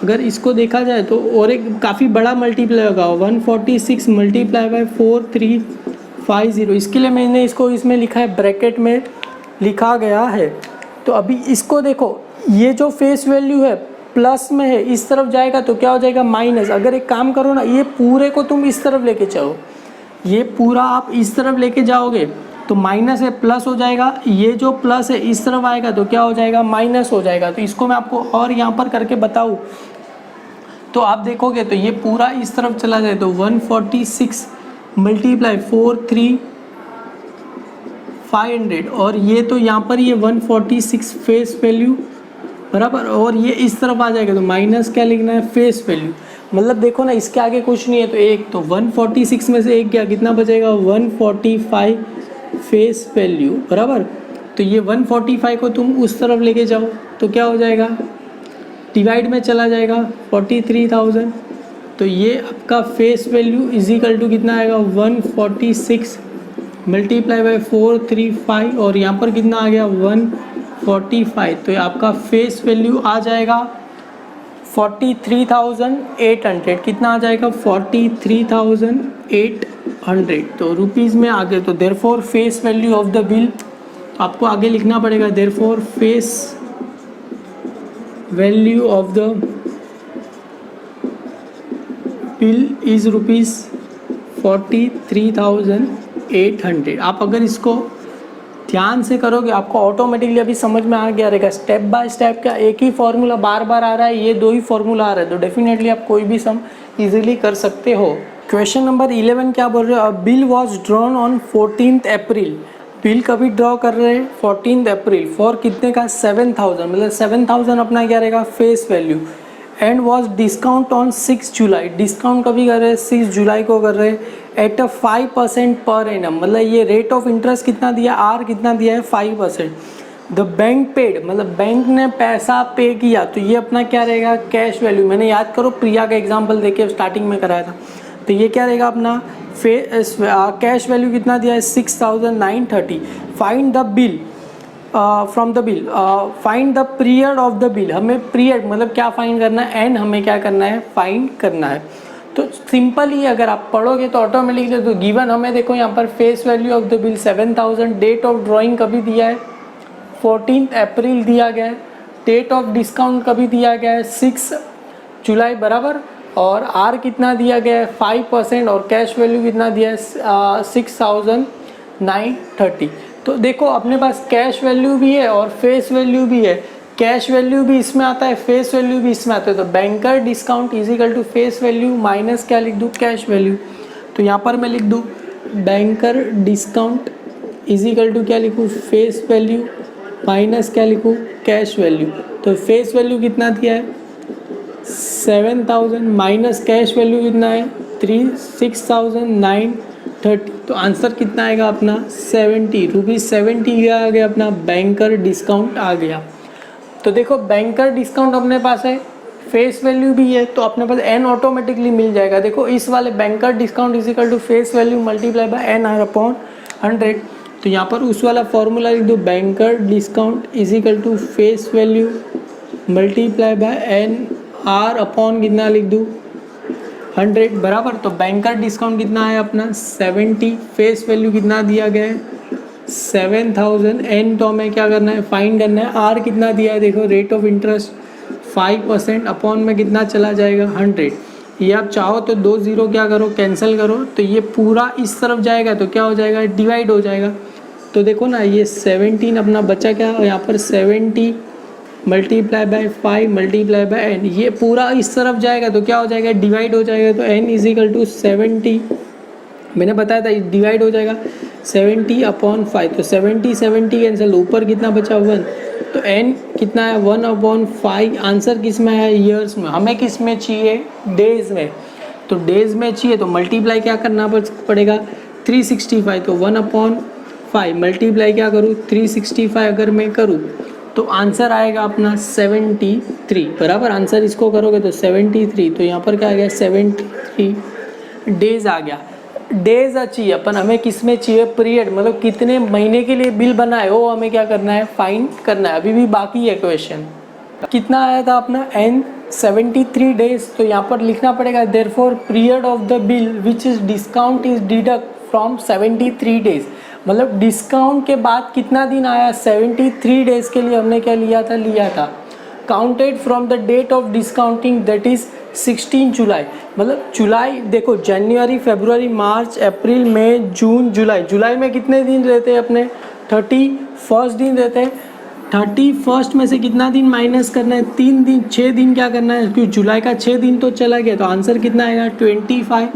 अगर इसको देखा जाए तो और एक काफ़ी बड़ा मल्टीप्लाई होगा 146 मल्टीप्लाई बाय 4350। इसके लिए मैंने इसको इसमें लिखा है ब्रैकेट में लिखा गया है। तो अभी इसको देखो ये जो फेस वैल्यू है प्लस में है, इस तरफ जाएगा तो क्या हो जाएगा माइनस। अगर एक काम करो ना ये पूरे को तुम इस तरफ लेके जाओ, ये पूरा आप इस तरफ लेके जाओगे तो माइनस है प्लस हो जाएगा, ये जो प्लस है इस तरफ आएगा तो क्या हो जाएगा माइनस हो जाएगा। तो इसको मैं आपको और यहाँ पर करके बताऊँ तो आप देखोगे तो ये पूरा इस तरफ चला जाए तो 146 मल्टीप्लाई 43,500, और ये तो यहाँ पर ये 146 फेस वैल्यू बराबर, और ये इस तरफ आ जाएगा तो माइनस क्या लिखना है फेस वैल्यू। मतलब देखो ना इसके आगे कुछ नहीं है तो एक तो 146 में से एक क्या कितना बचेगा 145 फेस वैल्यू बराबर। तो ये 145 को तुम उस तरफ लेके जाओ तो क्या हो जाएगा डिवाइड में चला जाएगा 43,000, तो ये आपका फेस वैल्यू इजिकल टू कितना आएगा 146 मल्टीप्लाई बाय 435, और यहाँ पर कितना आ गया 145, तो ये आपका फेस वैल्यू आ जाएगा 43,800। कितना आ जाएगा 43,800, तो रुपीज़ में आगे। तो therefore face value of the bill आपको आगे लिखना पड़ेगा, therefore face value of the bill is ₹43,800। आप अगर इसको ध्यान से करोगे आपको ऑटोमेटिकली अभी समझ में आ गया रहेगा, स्टेप बाय स्टेप का एक ही फॉर्मूला बार बार आ रहा है, ये 2 ही फॉर्मूला आ रहा है, तो डेफिनेटली आप कोई भी सम इजीली कर सकते हो। क्वेश्चन नंबर 11 क्या बोल रहे हो, bill was drawn on 14 April. Bill कभी ड्रॉ कर रहे हैं 14 अप्रैल फॉर कितने का 7,000, मतलब 7,000 अपना क्या रहेगा face value, and was discount on 6 July. Discount कभी कर रहे हैं 6 जुलाई को कर रहे हैं एट अ 5% पर एनम, मतलब ये रेट ऑफ इंटरेस्ट कितना दिया, आर कितना दिया है 5%। द बैंक पेड, मतलब बैंक ने पैसा पे किया, तो ये अपना क्या रहेगा कैश वैल्यू। मैंने याद करो प्रिया का एग्जांपल देके स्टार्टिंग में कराया था, तो ये क्या रहेगा अपना कैश वैल्यू कितना दिया है 6,930। Find the bill from the bill, find the period of the bill. हमें पीरियड मतलब क्या फाइंड करना है, एंड हमें क्या करना है फाइंड करना है। तो सिंपल ही अगर आप पढ़ोगे तो ऑटोमेटिकली, तो गिवन हमें देखो यहाँ पर face value of the bill 7,000, date of drawing कभी दिया है 14 अप्रैल दिया गया है, डेट ऑफ डिस्काउंट कभी दिया गया है 6 जुलाई बराबर, और आर कितना दिया गया है 5%, और कैश वैल्यू कितना दिया है 6,930। तो देखो अपने पास कैश वैल्यू भी है और फेस वैल्यू भी है, कैश वैल्यू भी इसमें आता है, फेस वैल्यू भी इसमें आता है, तो banker discount is equal to face value minus क्या लिख दूँ कैश वैल्यू। तो यहाँ पर मैं लिख दूँ banker discount is equal to क्या लिखूँ फेस वैल्यू माइनस क्या लिखूँ कैश वैल्यू। तो फेस वैल्यू कितना दिया है 7,000 माइनस कैश वैल्यू कितना है 6,930। तो आंसर कितना आएगा अपना 70 रुपीज़ 70 आ गया अपना बैंकर डिस्काउंट आ गया। तो देखो बैंकर डिस्काउंट अपने पास है, फेस वैल्यू भी है, तो अपने पास एन ऑटोमेटिकली मिल जाएगा। देखो इस वाले banker discount is equal to face value multiply by N R upon 100। तो यहाँ पर उस वाला फॉर्मूला लिख दो banker discount is equal to face value multiply by N R upon कितना लिख दूँ 100 बराबर। तो बैंकर डिस्काउंट कितना है अपना 70, फेस वैल्यू कितना दिया गया है 7,000, एन तो हमें क्या करना है फाइंड करना है, आर कितना दिया है देखो रेट ऑफ इंटरेस्ट 5% अपॉन में कितना चला जाएगा 100। ये आप चाहो तो 2 0 क्या करो कैंसिल करो, तो ये पूरा इस तरफ जाएगा तो क्या हो जाएगा डिवाइड हो जाएगा। तो देखो ना ये 17 अपना बचा क्या यहाँ पर 70 multiply by 5 multiply by N, ये पूरा इस तरफ जाएगा तो क्या हो जाएगा डिवाइड हो जाएगा। तो एन इज इक्वल टू 70, मैंने बताया था डिवाइड हो जाएगा 70 अपॉन 5। तो 70 कैंसिल, ऊपर कितना बचा 1, तो एन कितना है 1 अपॉन 5। आंसर किस में है ईयर्स में, हमें किस में चाहिए डेज में, तो डेज में चाहिए तो मल्टीप्लाई क्या करना पड़ेगा 365। तो 1 अपॉन 5 मल्टीप्लाई क्या करूँ 365 अगर मैं करूँ तो आंसर आएगा अपना 73 बराबर। आंसर इसको करोगे तो 73, तो यहाँ पर क्या आ गया 73 डेज आ गया। डेज चाहिए अपन, हमें किस में चाहिए पीरियड, मतलब कितने महीने के लिए बिल बना है वो हमें क्या करना है फाइंड करना है। अभी भी बाकी है क्वेश्चन, कितना आया था अपना एन 73 डेज। तो यहाँ पर लिखना पड़ेगा therefore period of the bill which is discount is deduct from 73 days, मतलब डिस्काउंट के बाद कितना दिन आया 73 डेज के लिए हमने क्या लिया था counted from the date of discounting that is 16 July. मतलब जुलाई देखो जनवरी फरवरी मार्च अप्रैल मई जून जुलाई, जुलाई में कितने दिन रहते हैं अपने 31 दिन रहते हैं। 31 में से कितना दिन माइनस करना है 3 दिन, 6 दिन क्या करना है क्योंकि जुलाई का 6 दिन तो चला गया, तो आंसर कितना आएगा 25।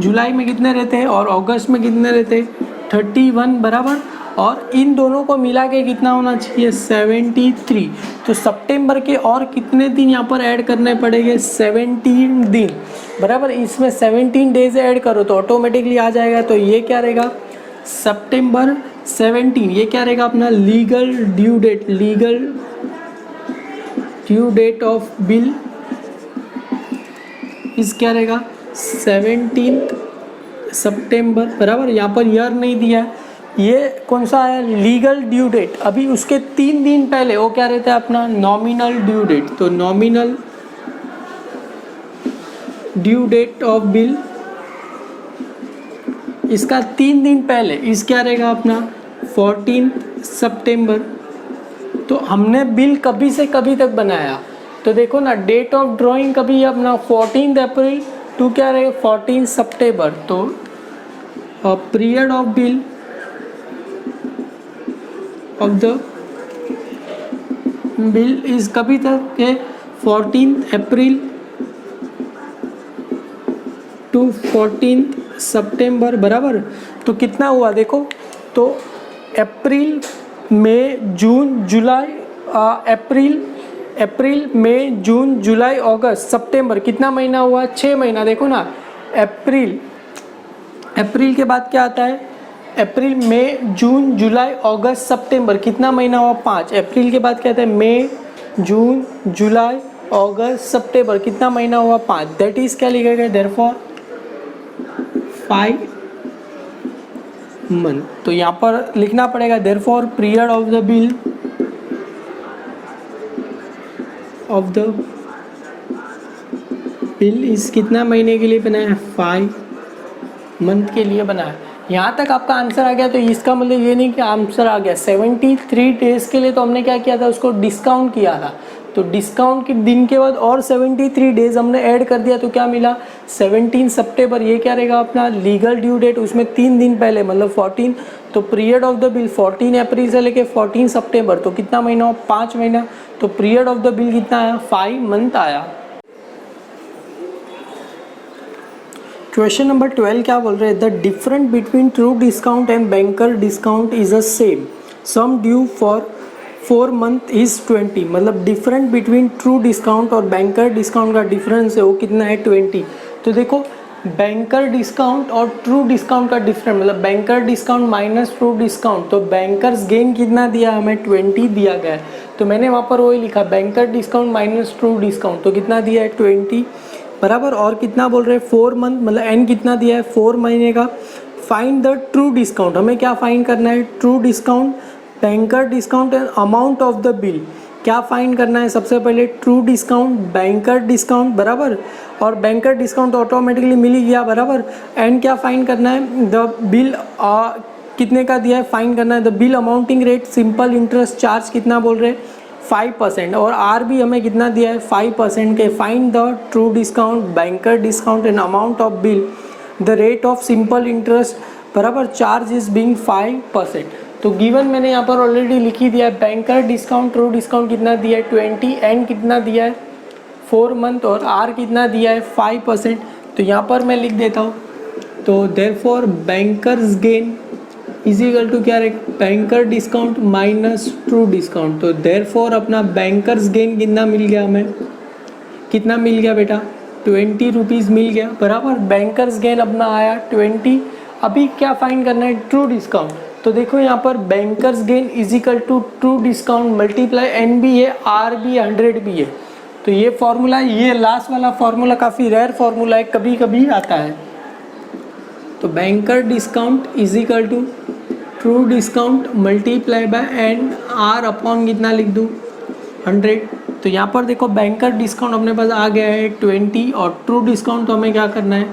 जुलाई में कितने रहते हैं और अगस्त में कितने रहते हैं 31 बराबर, और इन दोनों को मिला के कितना होना चाहिए 73। तो सितंबर के और कितने दिन यहाँ पर ऐड करने पड़ेंगे 17 दिन बराबर। इसमें 17 डेज ऐड करो तो ऑटोमेटिकली आ जाएगा। तो ये क्या रहेगा सितंबर 17, ये क्या रहेगा अपना legal due date of bill इस क्या रहेगा 17 सितंबर बराबर। यहाँ पर ईयर नहीं दिया, ये कौन सा है लीगल ड्यू डेट। अभी उसके 3 दिन पहले वो क्या रहता है अपना नॉमिनल ड्यू डेट। तो nominal due date of bill इसका 3 दिन पहले इस क्या रहेगा अपना 14 सितंबर। तो हमने बिल कभी से कभी तक बनाया, तो देखो ना डेट ऑफ ड्राइंग कभी अपना 14 अप्रैल टू क्या रहेगा 14 सितंबर। तो period of bill of the bill is कभी तक है 14 अप्रैल टू 14 सितंबर बराबर। तो कितना हुआ देखो, तो अप्रैल मई जून जुलाई अप्रैल मई जून जुलाई अगस्त सितंबर, कितना महीना हुआ 6 महीना। देखो ना अप्रैल के बाद क्या आता है अप्रैल मई जून जुलाई अगस्त सितंबर, कितना महीना हुआ 5। अप्रैल के बाद क्या आता है मई जून जुलाई अगस्त सितंबर, कितना महीना हुआ 5। दैट इज क्या लिखेगा देयरफॉर 5 मंथ। तो यहाँ पर लिखना पड़ेगा therefore period of the bill इस कितना महीने के लिए बनाया 5 मंथ के लिए बनाया। यहाँ तक आपका आंसर आ गया। तो इसका मतलब ये नहीं कि आंसर आ गया 73 डेज के लिए, तो हमने क्या किया था उसको डिस्काउंट किया था। तो डिस्काउंट के दिन के बाद और 73 डेज हमने ऐड कर दिया, तो क्या मिला 17 सितंबर। ये क्या रहेगा अपना लीगल ड्यू डेट, उसमें 3 दिन पहले मतलब 14। तो पीरियड ऑफ द बिल 14 अप्रैल से लेके 14 सितंबर, तो कितना महीना हो 5 महीना। तो पीरियड ऑफ द बिल कितना आया 5 मंथ आया। क्वेश्चन नंबर 12 क्या बोल रहे हैं, the difference between true discount and banker discount is a same, sum due for 4 month is 20। मतलब डिफरेंट बिटवीन ट्रू डिस्काउंट और बैंकर डिस्काउंट का डिफरेंस है वो कितना है 20। तो देखो बैंकर डिस्काउंट और ट्रू डिस्काउंट का डिफरेंस मतलब banker discount minus true discount, तो बैंकर्स गेन कितना दिया हमें 20 दिया गया है। तो मैंने वहाँ पर वही लिखा banker discount minus true discount, तो कितना दिया है 20 बराबर। और कितना बोल रहे हैं 4 मंथ मतलब एन कितना दिया है 4 महीने का। फाइंड द ट्रू डिस्काउंट, हमें क्या फाइंड करना है true discount banker discount and amount of the bill. क्या फाइंड करना है सबसे पहले ट्रू डिस्काउंट बैंकर डिस्काउंट बराबर, और बैंकर डिस्काउंट ऑटोमेटिकली मिल ही गया बराबर। एंड क्या फाइंड करना है द बिल कितने का दिया है फाइंड करना है the bill amounting rate simple interest charge कितना बोल रहे हैं 5%, और आर भी हमें कितना दिया है 5% के। Find the true discount banker discount and amount of bill, the rate of simple interest बराबर चार्ज इज बीइंग 5%। तो गिवन मैंने यहाँ पर ऑलरेडी लिखी दिया है बैंकर डिस्काउंट ट्रू डिस्काउंट कितना दिया है 20, एंड कितना दिया है 4 मंथ, और आर कितना दिया है 5%। तो यहाँ पर मैं लिख देता हूँ, तो therefore banker's gain is equal to क्या रहेगा banker discount minus true discount. तो देयरफॉर अपना बैंकर्स गेन कितना मिल गया हमें, कितना मिल गया बेटा 20 रुपीज़ मिल गया बराबर। बैंकर्स गेन अपना आया 20। अभी क्या फाइंड करना है ट्रू डिस्काउंट। तो देखो यहाँ पर banker's gain is equal to true discount multiply N भी है आर भी 100 भी है। तो ये फॉर्मूला, ये लास्ट वाला फॉर्मूला काफ़ी रेयर फॉर्मूला है, कभी कभी आता है। तो banker discount is equal to true discount multiply by N R upon कितना लिख दूँ 100। तो यहाँ पर देखो बैंकर डिस्काउंट अपने पास आ गया है 20, और ट्रू डिस्काउंट तो हमें क्या करना है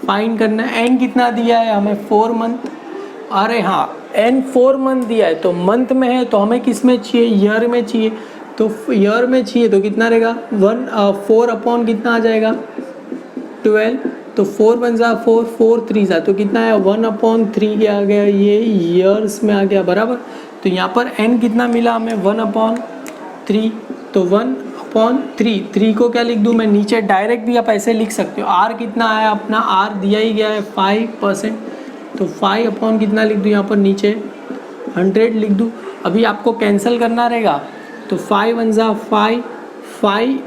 फाइंड करना है। एन कितना दिया है हमें 4 मंथ, अरे हाँ एन 4 मंथ दिया है, तो मंथ में है तो हमें किस में चाहिए ईयर में चाहिए। तो ईयर में चाहिए तो कितना रहेगा 4 अपॉन कितना आ जाएगा 12। तो 4 1 जा 4 4 3 जा, तो कितना है 1/3 के आ गया, ये ईयर्स में आ गया बराबर। तो यहाँ पर n कितना मिला हमें 1/3। तो 1/3, 3 को क्या लिख दूँ मैं नीचे, डायरेक्ट भी आप ऐसे लिख सकते हो। r कितना आया अपना, r दिया ही गया है 5%। तो 5 अपॉन कितना लिख दूँ यहाँ पर नीचे 100 लिख दूँ। अभी आपको कैंसिल करना रहेगा, तो 5 1 जा 5 5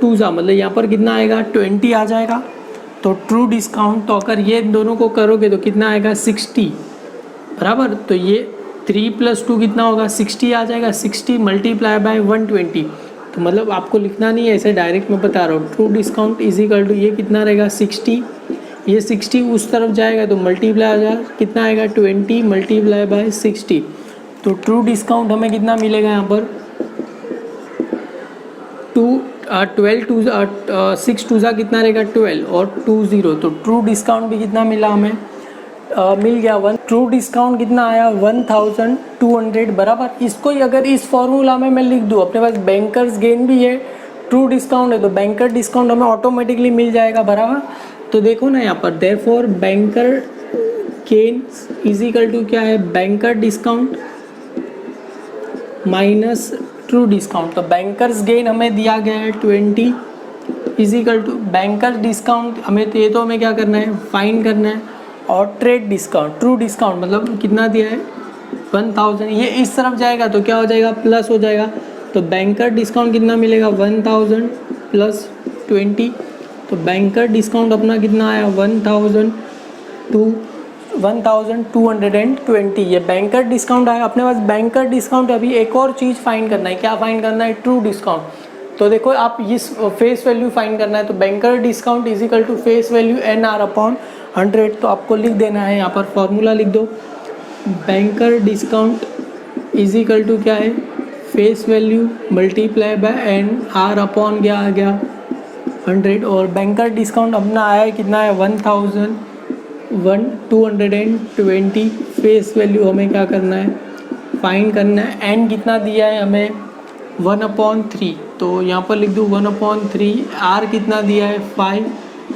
2 जा, मतलब यहाँ पर कितना आएगा 20 आ जाएगा। तो ट्रू डिस्काउंट, तो अगर ये दोनों को करोगे तो कितना आएगा 60 बराबर। तो ये 3 + 2 कितना होगा 60 आ जाएगा, 60 मल्टीप्लाई बाय 120। तो मतलब आपको लिखना नहीं है, ऐसे डायरेक्ट मैं बता रहा हूँ। True discount is equal to ये कितना रहेगा 60, ये 60 उस तरफ जाएगा तो मल्टीप्लाई आ जाएगा, कितना आएगा 20 मल्टीप्लाई बाय 60। तो ट्रू डिस्काउंट हमें कितना मिलेगा यहाँ पर 12 2 6 2 कितना रहेगा 12 और 2 0। तो ट्रू डिस्काउंट भी कितना मिला हमें मिल गया 1। ट्रू डिस्काउंट कितना आया 1200 बराबर। इसको ही अगर इस फॉर्मूला में मैं लिख दूँ, अपने पास बैंकर्स गेन भी है ट्रू डिस्काउंट है, तो बैंकर डिस्काउंट हमें ऑटोमेटिकली मिल जाएगा बराबर। तो देखो ना यहाँ पर therefore banker gain is equal to क्या है, banker discount minus true discount. तो बैंकर्स गेन हमें दिया गया है 20 is equal to banker discount, हमें तो ये तो हमें क्या करना है, फाइंड करना है। और ट्रेड डिस्काउंट, ट्रू डिस्काउंट मतलब कितना दिया है 1000, ये इस तरफ जाएगा तो क्या हो जाएगा, प्लस हो जाएगा। तो बैंकर डिस्काउंट कितना मिलेगा 1000 प्लस 20, तो बैंकर डिस्काउंट अपना कितना आया 1220। ये बैंकर डिस्काउंट आया अपने पास। बैंकर डिस्काउंट अभी एक और चीज़ फाइंड करना है, क्या फाइंड करना है, ट्रू डिस्काउंट। तो देखो आप इस फेस वैल्यू फाइंड करना है, तो banker discount is equal to face value NR/100। तो आपको लिख देना है यहाँ पर, फॉर्मूला लिख दो, banker discount is equal to क्या है, face value multiply by NR/ क्या आ गया 100। और बैंकर डिस्काउंट अपना आया है कितना है 1220। फेस वैल्यू हमें क्या करना है, फाइंड करना है। एन कितना दिया है हमें 1/3, तो यहाँ पर लिख दूँ 1/3। आर कितना दिया है 5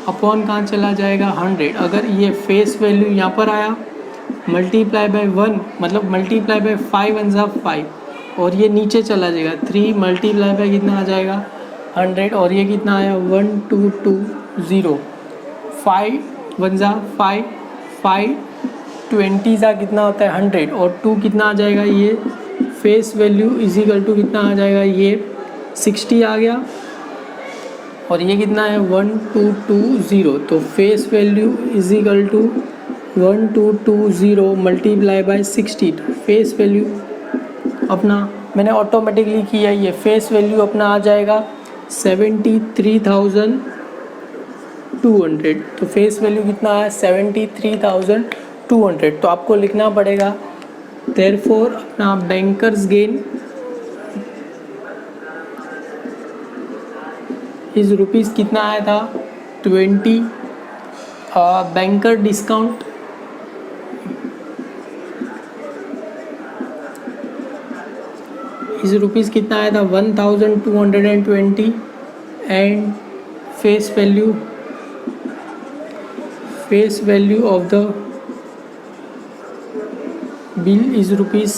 अपॉन कहाँ चला जाएगा 100। अगर ये फेस वैल्यू यहाँ पर आया मल्टीप्लाई बाय 1 मतलब मल्टीप्लाई बाय 5 1 जा 5, और ये नीचे चला जाएगा 3 मल्टीप्लाई बाय कितना आ जाएगा 100, और ये कितना आया 1220। 5 1 जा 5, 5 20 जा कितना होता है 100, और 2 कितना आ जाएगा, ये face value is equal to कितना आ जाएगा, ये 60 आ गया, और ये कितना है 1220। तो face value is equal to 1220 multiply by 60। तो फेस वैल्यू अपना मैंने ऑटोमेटिकली किया, ये फेस वैल्यू अपना आ जाएगा 73,200। तो फेस वैल्यू कितना है 73,200। तो आपको लिखना पड़ेगा देयरफॉर अपना बैंकर्स गेन इस रुपीज़ कितना आया था 20, बैंकर डिस्काउंट इस रुपीज़ कितना आया था 1220, and face value of the bill is rupees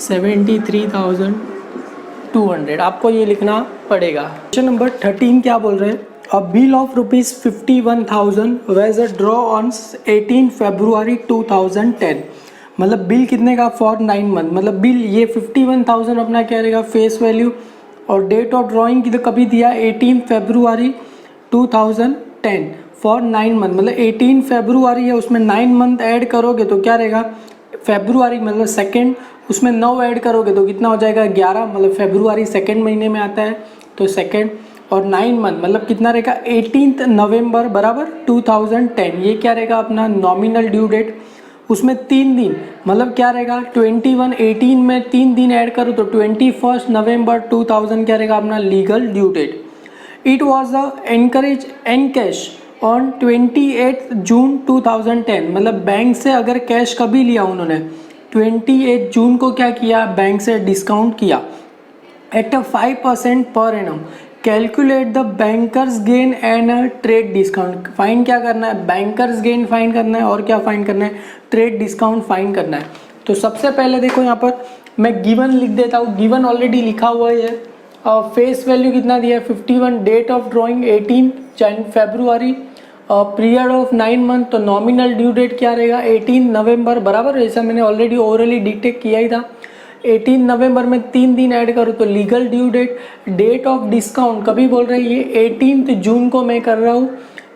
73,200। आपको ये लिखना पड़ेगा। क्वेश्चन नंबर 13 क्या बोल रहे हैं, a bill of rupees 51,000 was a draw on 18 February 2010। मतलब बिल कितने का फॉर 9 मंथ, मतलब बिल ये 51,000 अपना क्या रहेगा फेस वैल्यू, और डेट ऑफ ड्राइंग की तो कभी दिया 18 फरवरी 2010 फॉर 9 मंथ, मतलब 18 फरवरी है उसमें 9 मंथ ऐड करोगे तो क्या रहेगा, फरवरी मतलब सेकेंड, उसमें 9 ऐड करोगे तो कितना हो जाएगा 11, मतलब फरवरी सेकेंड महीने में आता है तो सेकेंड, और 9 मंथ मतलब कितना रहेगा 18 नवंबर बराबर 2010। ये क्या रहेगा अपना नॉमिनल ड्यू डेट, उसमें 3 दिन मतलब क्या रहेगा 21 18 में 3 दिन ऐड करो तो 21 नवंबर 2000 क्या रहेगा अपना legal due date. It was the encash on 28 June 2010, मतलब बैंक से अगर कैश कभी लिया उन्होंने 28 जून को क्या किया, बैंक से डिस्काउंट किया at 5% per annum. Calculate the banker's gain and trade discount. Find क्या करना है, बैंकर्स गेन फाइंड करना है, और क्या फाइंड करना है, ट्रेड डिस्काउंट फाइंड करना है। तो सबसे पहले देखो यहाँ पर मैं गिवन लिख देता हूँ, गिवन ऑलरेडी लिखा हुआ है। फेस वैल्यू कितना दिया है 51, date of drawing 18 February, period of 9 month, तो नॉमिनल ड्यू डेट क्या रहेगा 18 नवंबर बराबर, जैसा मैंने ऑलरेडी ओरली डिटेक्ट किया ही था। 18 नवंबर में 3 दिन ऐड करो तो legal due date. Date of discount कभी बोल रहे हैं ये 18 जून को मैं कर रहा हूँ,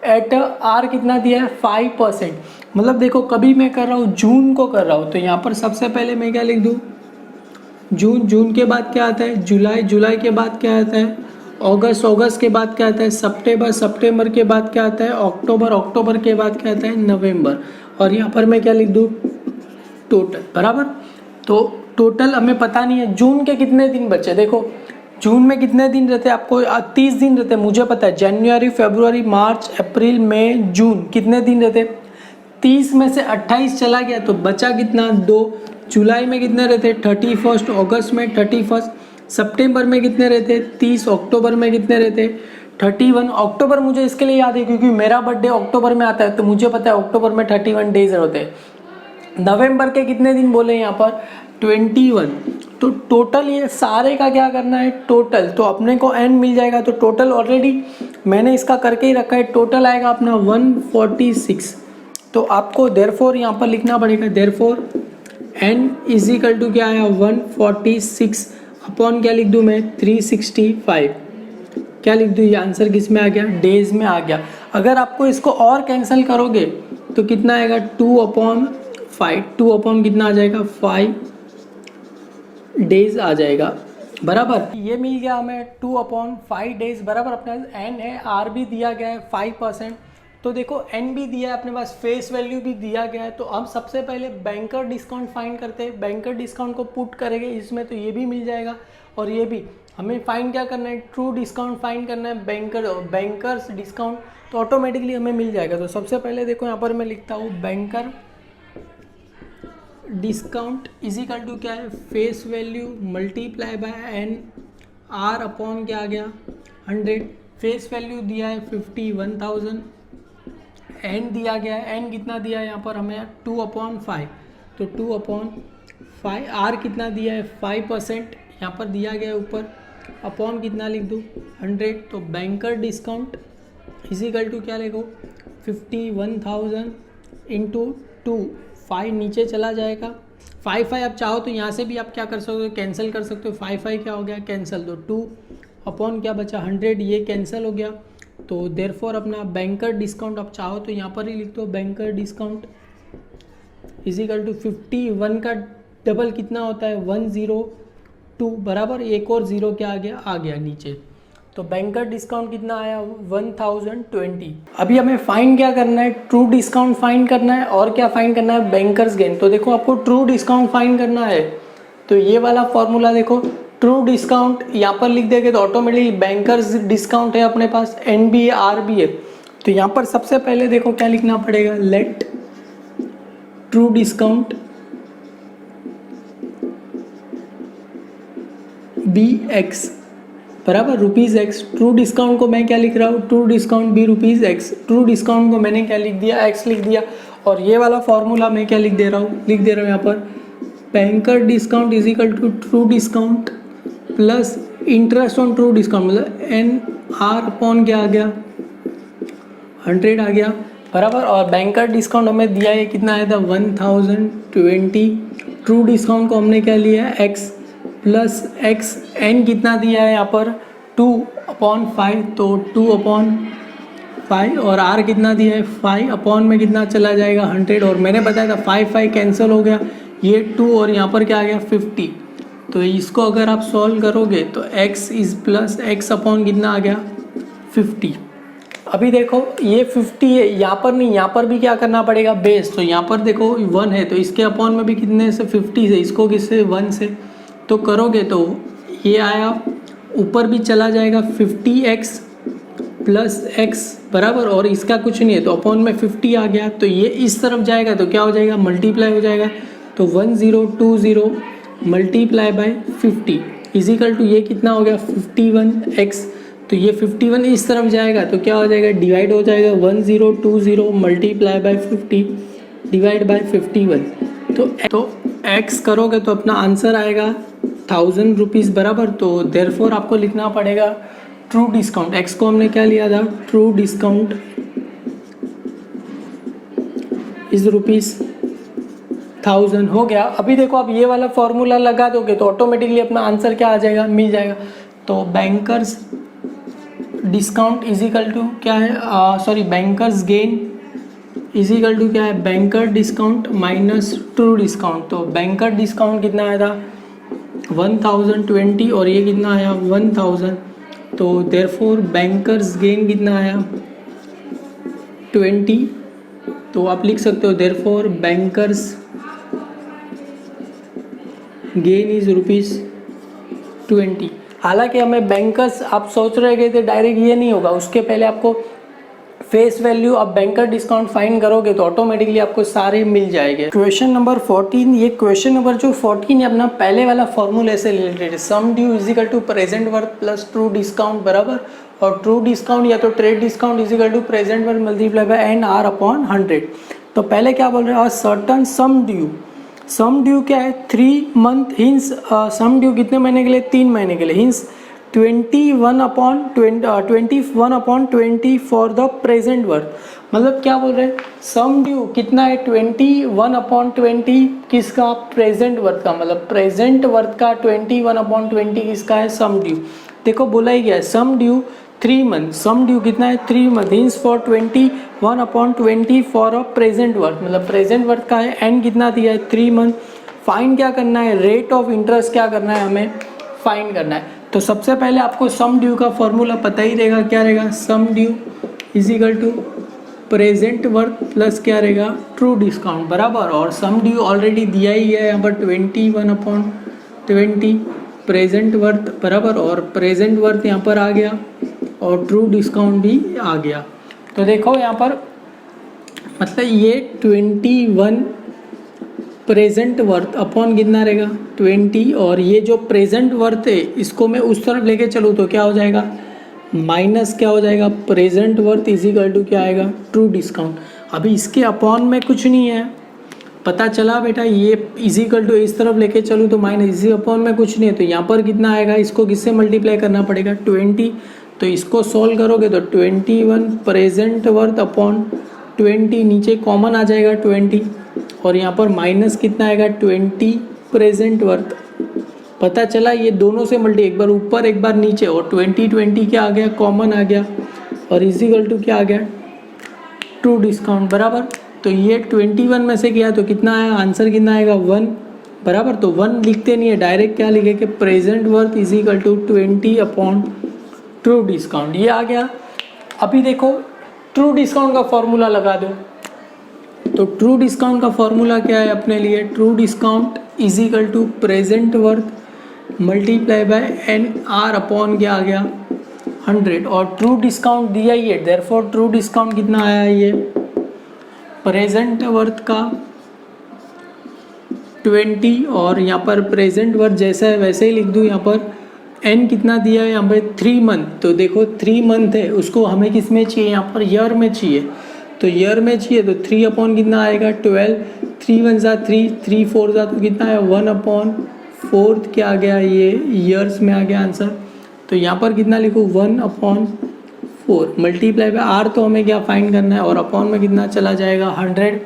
एट आर कितना दिया है 5%, मतलब देखो कभी मैं कर रहा हूँ जून को कर रहा हूँ, तो यहाँ पर सबसे पहले मैं क्या लिख दूँ जून, जून के बाद क्या आता है जुलाई, जुलाई के बाद क्या आता है अगस्त, अगस्त के बाद क्या आता है सितंबर, सितंबर के बाद क्या आता है अक्टूबर, अक्टूबर के बाद क्या आता है नवंबर, और यहाँ पर मैं क्या लिख दूँ टोटल बराबर। तो टोटल हमें पता नहीं है जून के कितने दिन बचे, देखो जून में कितने दिन रहते हैं आपको 30 दिन रहते हैं, मुझे पता है जनवरी फरवरी मार्च अप्रैल मई जून कितने दिन रहते, 30 में से 28 चला गया तो बचा कितना 2। जुलाई में कितने रहते 31, अगस्त में 31, सितंबर में कितने रहते 30, अक्टूबर में कितने रहते 31 अक्टूबर मुझे इसके लिए याद है क्योंकि मेरा बर्थडे अक्टूबर में आता है, तो मुझे पता है अक्टूबर में 31 डेज होते हैं। नवंबर के कितने दिन बोले यहाँ पर 21। तो टोटल ये सारे का क्या करना है टोटल, तो अपने को n मिल जाएगा। तो टोटल ऑलरेडी मैंने इसका करके ही रखा है, टोटल आएगा अपना 146। तो आपको देयरफॉर यहाँ पर लिखना पड़ेगा, therefore n is equal to क्या आया 146 अपॉन क्या लिख दूँ मैं 365। क्या लिख दूँ, ये आंसर किस में आ गया डेज में आ गया। अगर आपको इसको और कैंसिल करोगे तो कितना आएगा 2/5, 2 अपॉन कितना आ जाएगा 5 डेज आ जाएगा बराबर। ये मिल गया हमें 2/5 डेज बराबर। अपने n है, r भी दिया गया है 5%, तो देखो n भी दिया है अपने पास, फेस वैल्यू भी दिया गया है। तो हम सबसे पहले बैंकर डिस्काउंट फाइंड करते हैं। बैंकर डिस्काउंट को पुट करेंगे इसमें तो ये भी मिल जाएगा और ये भी। हमें फाइंड क्या करना है ट्रू डिस्काउंट फाइंड करना है, बैंकर्स डिस्काउंट, तो ऑटोमेटिकली हमें मिल जाएगा। तो सबसे पहले देखो यहाँ पर मैं लिखता हूँ banker discount is equal to क्या है face value multiply by N, are upon क्या आ गया 100। फेस वैल्यू दिया है 51,000, एन दिया गया है, एन कितना दिया है यहाँ पर हमें 2/5, तो 2/5। आर कितना दिया है 5% यहाँ पर दिया गया है ऊपर, अपॉन कितना लिख दूँ 100। तो banker discount is equal to क्या लिखो 51,000 इंटू 2, 5 नीचे चला जाएगा, 5 आप चाहो तो यहाँ से भी आप क्या कर सकते हो कैंसिल कर सकते हो, 5 क्या हो गया कैंसिल, तो 2 अपॉन क्या बचा 100, ये कैंसिल हो गया। तो देयरफॉर अपना बैंकर डिस्काउंट आप चाहो तो यहाँ पर ही लिख दो banker discount is equal to 51 का डबल कितना होता है 102 बराबर, एक और जीरो क्या आ गया नीचे। तो बैंकर डिस्काउंट कितना आया 1020। अभी हमें फाइंड क्या करना है ट्रू डिस्काउंट फाइंड करना है और क्या फाइंड करना है बैंकर्स गेन। तो देखो आपको ट्रू डिस्काउंट फाइंड करना है तो ये वाला फॉर्मूला देखो, ट्रू डिस्काउंट यहाँ पर लिख देंगे तो ऑटोमेटिकली बैंकर्स डिस्काउंट है अपने पास, एन भी है आर भी है। तो यहाँ पर सबसे पहले देखो क्या लिखना पड़ेगा, let true discount be X बराबर ₹x। ट्रू डिस्काउंट को मैं क्या लिख रहा हूँ true discount be ₹x। True discount को मैंने क्या लिख दिया x लिख दिया, और ये वाला फॉर्मूला मैं क्या लिख दे रहा हूँ यहाँ पर banker discount is equal to true discount plus interest on true discount, मतलब एन आर अपॉन क्या आ गया 100 आ गया बराबर। और बैंकर डिस्काउंट हमें दिया है कितना आया था 1020। ट्रू डिस्काउंट को हमने क्या लिया है x प्लस x, n कितना दिया है यहाँ पर 2/5, तो 2/5 और r कितना दिया है 5 अपॉन में कितना चला जाएगा 100। और मैंने बताया था 5 कैंसिल हो गया, ये 2 और यहाँ पर क्या आ गया 50। तो इसको अगर आप सॉल्व करोगे तो x is plus x upon कितना आ गया 50। अभी देखो ये 50 है, यहाँ पर नहीं, यहाँ पर भी क्या करना पड़ेगा बेस। तो यहाँ पर देखो 1 है तो इसके अपॉन में भी कितने से 50 से, इसको किससे 1 से, तो करोगे तो ये आया ऊपर भी चला जाएगा 50x प्लस x बराबर, और इसका कुछ नहीं है तो अपॉन में 50 आ गया। तो ये इस तरफ जाएगा तो क्या हो जाएगा मल्टीप्लाई हो जाएगा, तो 1020 मल्टीप्लाई बाय 50 इजिकल टू ये कितना हो गया 51x। तो ये 51 इस तरफ जाएगा तो क्या हो जाएगा डिवाइड हो जाएगा 1020 मल्टीप्लाई बाय 50 डिवाइड बाय 51। तो x करोगे तो अपना आंसर आएगा 1000 रुपीज़ बराबर। तो देयरफॉर आपको लिखना पड़ेगा ट्रू डिस्काउंट, x को हमने क्या लिया था ट्रू डिस्काउंट इज ₹1000 हो गया। अभी देखो आप ये वाला फॉर्मूला लगा दोगे तो ऑटोमेटिकली अपना आंसर क्या आ जाएगा मिल जाएगा। तो बैंकर्स डिस्काउंट इजिकल टू क्या है बैंकर्स गेन इजिकल टू क्या है banker discount minus true discount. तो बैंकर डिस्काउंट कितना आया था 1020 और ये कितना आया 1000। तो देयरफॉर बैंकर्स गेन कितना आया 20। तो आप लिख सकते हो देयरफॉर बैंकर्स गेन इज ₹20। हालांकि हमें बैंकर्स आप सोच रहे गए थे डायरेक्ट ये नहीं होगा, उसके पहले आपको फेस वैल्यू आप बैंकर डिस्काउंट फाइंड करोगे तो ऑटोमेटिकली आपको सारे मिल जाएंगे। क्वेश्चन नंबर 14, ये क्वेश्चन नंबर जो 14 है अपना पहले वाला फॉर्मूले से रिलेटेड है। Sum due is equal to present worth plus true discount बराबर, और ट्रू डिस्काउंट या तो trade discount is equal to present worth multiply by N R upon 100। तो पहले क्या बोल रहे हैं, certain sum due, sum due क्या है 3 मंथ, हिंस सम ड्यू कितने महीने के लिए, 3 महीने के लिए, hints 21 upon 20 for the present worth. मतलब क्या बोल रहे हैं, सम ड्यू कितना है 21 अपॉन 20 किसका, प्रेजेंट वर्थ का, मतलब प्रेजेंट वर्थ का 21 अपॉन 20 किसका है, सम ड्यू। देखो बोला ही गया है सम ड्यू 3 मंथ, सम ड्यू कितना है 3 month, hints for 21 upon 20 for a present worth, मतलब प्रेजेंट वर्थ का है एन कितना दिया है 3 मंथ। फाइंड क्या करना है, रेट ऑफ इंटरेस्ट क्या करना है हमें फाइंड करना है। तो सबसे पहले आपको सम ड्यू का फॉर्मूला पता ही रहेगा, क्या रहेगा, sum due is equal to present worth plus क्या रहेगा, ट्रू डिस्काउंट बराबर, और सम ड्यू ऑलरेडी दिया ही है यहाँ पर 21 अपॉन 20 प्रेजेंट वर्थ बराबर, और प्रेजेंट वर्थ यहाँ पर आ गया और ट्रू डिस्काउंट भी आ गया। तो देखो यहाँ पर मतलब ये 21 प्रेजेंट वर्थ अपॉन कितना रहेगा 20, और ये जो प्रेजेंट वर्थ है इसको मैं उस तरफ लेके चलूँ तो क्या हो जाएगा, माइनस क्या हो जाएगा, present worth is equal to क्या आएगा, ट्रू डिस्काउंट। अभी इसके अपॉन में कुछ नहीं है, पता चला बेटा, ये इज इक्वल टू इस तरफ लेके चलूँ तो माइनस, इसी अपॉन में कुछ नहीं है तो यहाँ पर कितना आएगा, इसको किससे मल्टीप्लाई करना पड़ेगा 20। तो इसको सॉल्व करोगे तो 21 प्रेजेंट वर्थ अपॉन 20, नीचे कॉमन आ जाएगा 20, और यहाँ पर माइनस कितना आएगा 20 प्रेजेंट वर्थ। पता चला ये दोनों से मल्टी, एक बार ऊपर एक बार नीचे, और 20 क्या आ गया, कॉमन आ गया, और इज इक्वल टू क्या आ गया, ट्रू डिस्काउंट बराबर। तो ये 21 में से किया तो कितना आया, आंसर कितना आएगा 1 बराबर। तो 1 लिखते नहीं है, डायरेक्ट क्या लिखे कि present worth is equal to 20 upon true discount, ये आ गया। अभी देखो ट्रू डिस्काउंट का फॉर्मूला लगा दो, तो ट्रू डिस्काउंट का फॉर्मूला क्या है अपने लिए, true discount is equal to present worth multiply by N R upon क्या आ गया 100, और ट्रू डिस्काउंट दिया ही है, देयरफॉर ट्रू डिस्काउंट कितना आया, ये प्रेजेंट वर्थ का 20, और यहाँ पर प्रेजेंट वर्थ जैसा है वैसे ही लिख दूँ, यहाँ पर एन कितना दिया है यहाँ पर 3 मंथ। तो देखो 3 मंथ है, उसको हमें किस में चाहिए, यहाँ पर ईयर में चाहिए, तो ईयर में चाहिए तो 3 अपॉन कितना आएगा 12, 3 1 जा 3, 3 4 जा तो कितना है 1 अपॉन 4 क्या आ गया, ये ईयर्स में आ गया आंसर। तो यहाँ पर कितना लिखो 1 अपॉन 4 मल्टीप्लाई बाय आर, तो हमें क्या फाइंड करना है, और अपॉन में कितना चला जाएगा 100।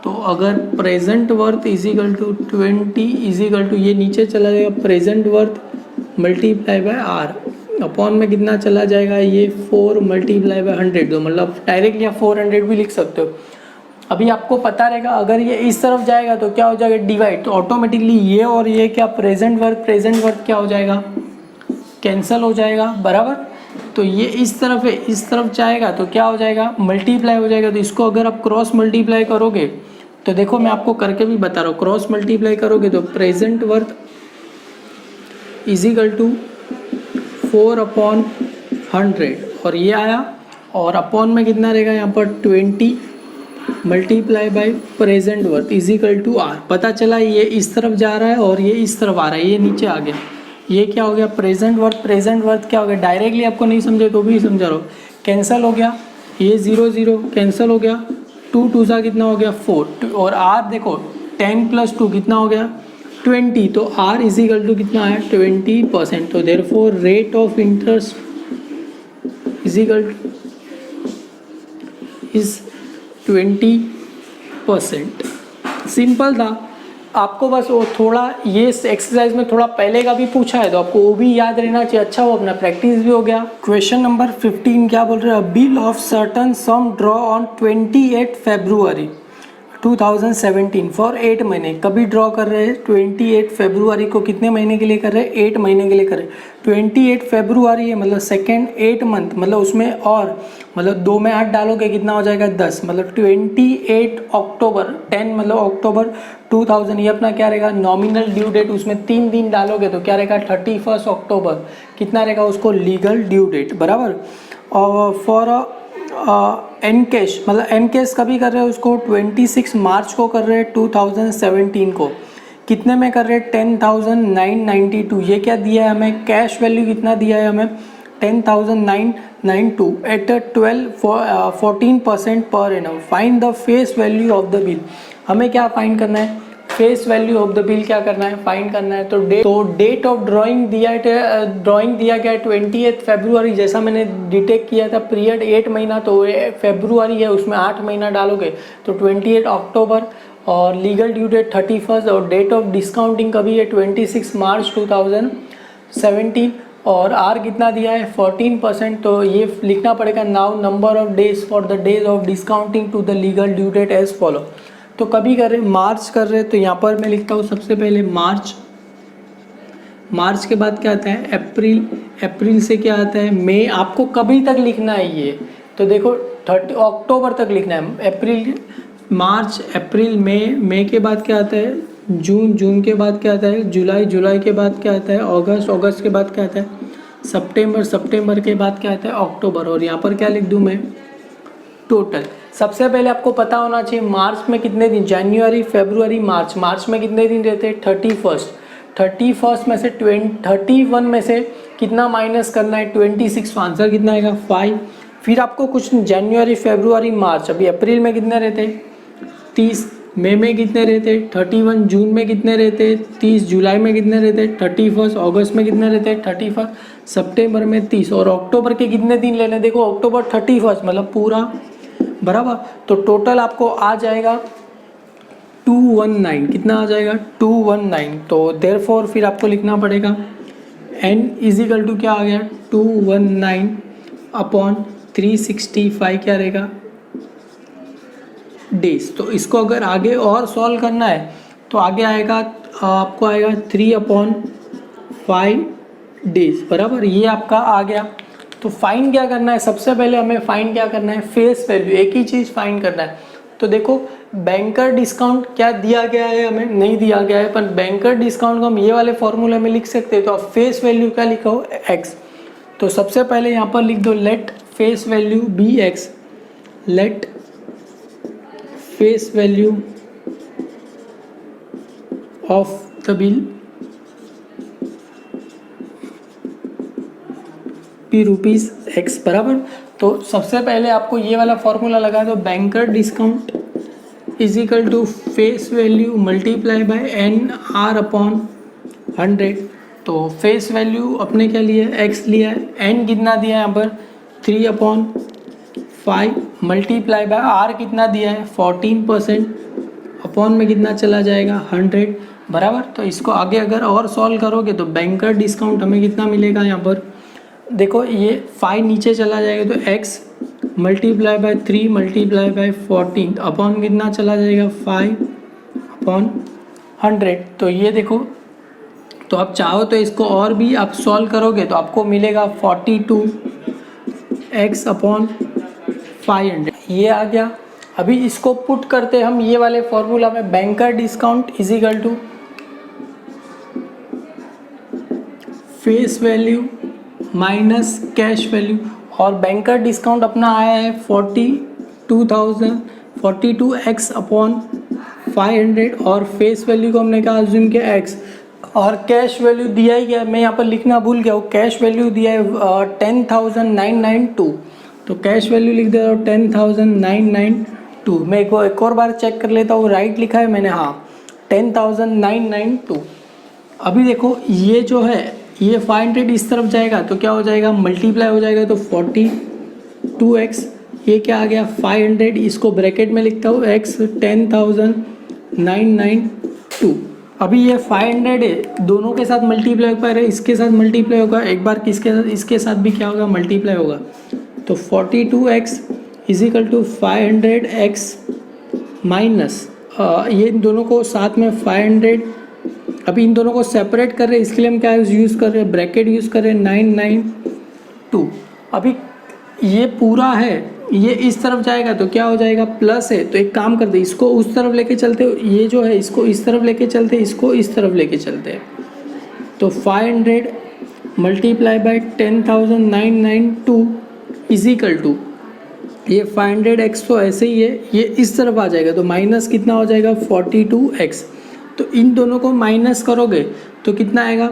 तो अगर present worth is equal to 20 is equal to, ये नीचे चला जाएगा present worth multiply by R, upon में कितना चला जाएगा, ये 4 मल्टीप्लाई बाय 100, तो मतलब डायरेक्ट या 400 भी लिख सकते हो। अभी आपको पता रहेगा अगर ये इस तरफ जाएगा तो क्या हो जाएगा, डिवाइड, तो ऑटोमेटिकली ये और ये क्या प्रेजेंट वर्थ क्या हो जाएगा, कैंसिल हो जाएगा बराबर। तो ये इस तरफ है, इस तरफ जाएगा तो क्या हो जाएगा, मल्टीप्लाई हो जाएगा। तो इसको अगर आप क्रॉस मल्टीप्लाई करोगे तो देखो मैं आपको करके भी बता रहा हूँ, क्रॉस मल्टीप्लाई करोगे तो present worth is equal to 4 upon 100, और ये आया, और अपॉन में कितना रहेगा यहाँ पर 20 multiply by present worth is equal to R. पता चला ये इस तरफ जा रहा है और ये इस तरफ आ रहा है, ये नीचे आ गया, ये क्या हो गया प्रेजेंट वर्थ क्या हो गया, डायरेक्टली आपको नहीं समझे तो भी समझा रहा हूँ, कैंसिल हो गया, ये 0 0 कैंसिल हो गया, 2 2 सा कितना हो गया 4, और आर देखो 10 + 2 कितना हो गया 20, तो आर इज इक्वल टू कितना है 20%। तो therefore rate of interest is equal two is 20%। Simple था, आपको बस वो थोड़ा ये एक्सरसाइज में थोड़ा पहले का भी पूछा है तो आपको वो भी याद रहना चाहिए, अच्छा वो अपना प्रैक्टिस भी हो गया। क्वेश्चन नंबर 15 क्या बोल रहे हैं, bill of certain some draw on 28 February 2017 for 8 महीने। कभी ड्रॉ कर रहे हैं 28 फरवरी को, कितने महीने के लिए कर रहे हैं 8 महीने के लिए कर रहे हैं। 28 फरवरी है मतलब सेकेंड 8 मंथ, मतलब उसमें और मतलब 2 में 8 डालोगे कितना हो जाएगा 10, मतलब 28 अक्टूबर 10 मतलब अक्टूबर 2000, ये अपना क्या रहेगा नॉमिनल ड्यू डेट, उसमें 3 दिन डालोगे तो क्या रहेगा 31 अक्टूबर, कितना रहेगा उसको लीगल ड्यू डेट बराबर। और फॉर एन कैश, मतलब एन कैश कभी कर रहे हैं उसको 26 मार्च को कर रहे हैं 2017 को। कितने में कर रहे हैं? 10,992। ये क्या दिया है हमें? कैश वैल्यू कितना दिया है हमें? 10,992 at 14% per annum. Find the face value of the bill. हमें क्या फाइंड करना है? Face value of the bill क्या करना है? फाइंड करना है। तो डेट ऑफ ड्राइंग दिया गया है 28 फरवरी। जैसा मैंने डिटेक्ट किया था, पीरियड 8 महीना, तो फरवरी है, उसमें 8 महीना डालोगे तो 28 अक्टूबर, और लीगल ड्यू डेट 31, और डेट ऑफ डिस्काउंटिंग कभी है? 26 मार्च 2017, और आर कितना दिया है? 14%। तो ये लिखना पड़ेगा, now number of days for the days of discounting to the legal due date as follow. तो कभी कर रहे मार्च कर रहे, तो यहाँ पर मैं लिखता हूँ सबसे पहले मार्च। मार्च के बाद क्या आता है? अप्रैल। अप्रैल से क्या आता है? मई। आपको कभी तक लिखना है ये, तो देखो 30 अक्टूबर तक लिखना है। अप्रैल, मार्च, अप्रैल, मई। मई के बाद क्या आता है? जून। जून के बाद क्या आता है? जुलाई। जुलाई के बाद क्या आता है? अगस्त। अगस्त के बाद क्या आता है? सितंबर। सितंबर के बाद क्या आता है? अक्टूबर। और यहाँ पर क्या लिख दूँ मैं? टोटल। सबसे पहले आपको पता होना चाहिए मार्च में कितने दिन, जनवरी, फरवरी, मार्च। मार्च में कितने दिन रहते हैं? 31। 31 में से 31 में से कितना माइनस करना है? 26। तो आंसर कितना आएगा? 5। फिर आपको कुछ जनवरी, फरवरी, मार्च। अभी अप्रैल में कितने रहते हैं? 30। मई में कितने रहते हैं? 31। जून में कितने रहते हैं? 30। जुलाई में कितने रहते हैं? 31। अगस्त में कितने रहते हैं? 31। सितंबर में 30। और अक्टूबर के कितने दिन लेने? देखो अक्टूबर 31, मतलब पूरा, बराबर। तो टोटल आपको आ जाएगा 219। कितना आ जाएगा? 219। तो देयरफॉर फिर आपको लिखना पड़ेगा n इज इक्वल टू क्या आ गया? 219 अपॉन 365 क्या रहेगा? डेज। तो इसको अगर आगे और सॉल्व करना है तो आगे आएगा, आपको आएगा 3/5 डेज, बराबर। ये आपका आ गया। तो फाइंड क्या करना है? सबसे पहले हमें फाइंड क्या करना है? Face value. एक ही चीज़ फाइंड करना है। तो देखो बैंकर डिस्काउंट क्या दिया गया है? हमें नहीं दिया गया है, पर बैंकर डिस्काउंट को हम ये वाले फॉर्मूले में लिख सकते हैं। तो आप फेस वैल्यू क्या लिखा हो? x। तो सबसे पहले यहाँ पर लिख दो let face value be x। Let face value of the bill P rupees X, बराबर। तो सबसे पहले आपको ये वाला फॉर्मूला लगा दो, banker discount is equal to face value multiply by N R upon 100। तो फेस वैल्यू अपने क्या लिया है? एक्स लिया है। एन कितना दिया है यहाँ पर? 3/5 मल्टीप्लाई बाय आर कितना दिया है? 14%। अपॉन में कितना चला जाएगा? 100, बराबर। तो इसको आगे अगर और सॉल्व करोगे तो बैंकर डिस्काउंट हमें कितना मिलेगा यहाँ पर? देखो ये 5 नीचे चला जाएगा तो x multiply by 3 multiply by 14 upon कितना चला जाएगा? 5/100। तो ये देखो, तो आप चाहो तो इसको और भी आप सॉल्व करोगे तो आपको मिलेगा 42x अपॉन 500। ये आ गया। अभी इसको पुट करते हम ये वाले फॉर्मूला में, banker discount is equal to face value minus cash value. और बैंकर डिस्काउंट अपना आया है 42x अपॉन 500, और फेस वैल्यू को हमने कहा अज्यूम किया x, और कैश वैल्यू दिया ही गया, मैं यहाँ पर लिखना भूल गया हूँ। कैश वैल्यू दिया है 10,992। तो कैश वैल्यू लिख दे रहा हूँ 10,992। मैं एक और बार चेक कर लेता हूँ, राइट लिखा है मैंने? हाँ, 10,992। अभी देखो ये जो है ये 500 इस तरफ जाएगा तो क्या हो जाएगा? मल्टीप्लाई हो जाएगा। तो 42x, ये क्या आ गया? 500। इसको ब्रैकेट में लिखता हूँ x 10,992। अभी ये 500 है, दोनों के साथ मल्टीप्लाई हो पा रहा है, इसके साथ मल्टीप्लाई होगा, एक बार किसके साथ? इसके साथ भी क्या होगा? मल्टीप्लाई होगा। तो 42x is equal to 500x minus ये दोनों को साथ में 500। अभी इन दोनों को सेपरेट कर रहे हैं, इसके लिए हम क्या यूज़ कर रहे हैं? ब्रैकेट यूज़ कर रहे हैं 992। अभी ये पूरा है, ये इस तरफ जाएगा तो क्या हो जाएगा? प्लस है। तो एक काम करते, इसको उस तरफ लेके चलते, ये जो है इसको इस तरफ लेके चलते, इसको इस तरफ लेके चलते हैं। तो 500 multiply by 10,992 is equal to ये 500x तो ऐसे ही है, ये इस तरफ आ जाएगा तो माइनस कितना हो जाएगा 42x। तो इन दोनों को माइनस करोगे तो कितना आएगा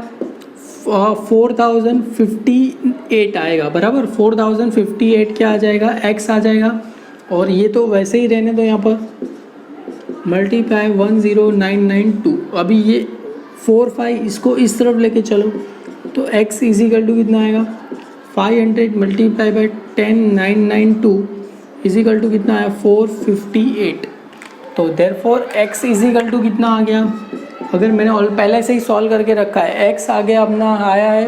4058 आएगा, बराबर। 4058 क्या आ जाएगा, x आ जाएगा। और ये तो वैसे ही रहने दो यहाँ पर, मल्टीप्लाई 10992। अभी ये 45 इसको इस तरफ लेके चलो तो x इजिकल टू कितना आएगा 500 मल्टीप्लाई बाई 10992 इजिकल टू कितना आया 458। तो देयरफॉर x इजिकल टू कितना आ गया, अगर मैंने पहले से ही सॉल्व करके रखा है, x आ गया अपना आया है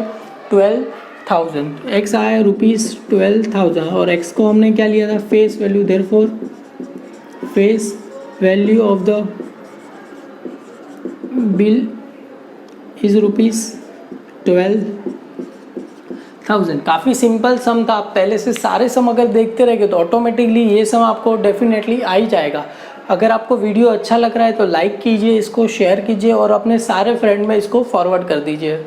12,000, x आया है ₹12,000 और x को हमने क्या लिया था face value. Therefore face value of the bill is ₹12,000। काफ़ी सिंपल सम था। आप पहले से सारे सम अगर देखते रहेंगे तो ऑटोमेटिकली ये सम आपको डेफिनेटली आ ही जाएगा। अगर आपको वीडियो अच्छा लग रहा है तो लाइक कीजिए, इसको शेयर कीजिए और अपने सारे फ्रेंड में इसको फॉरवर्ड कर दीजिए।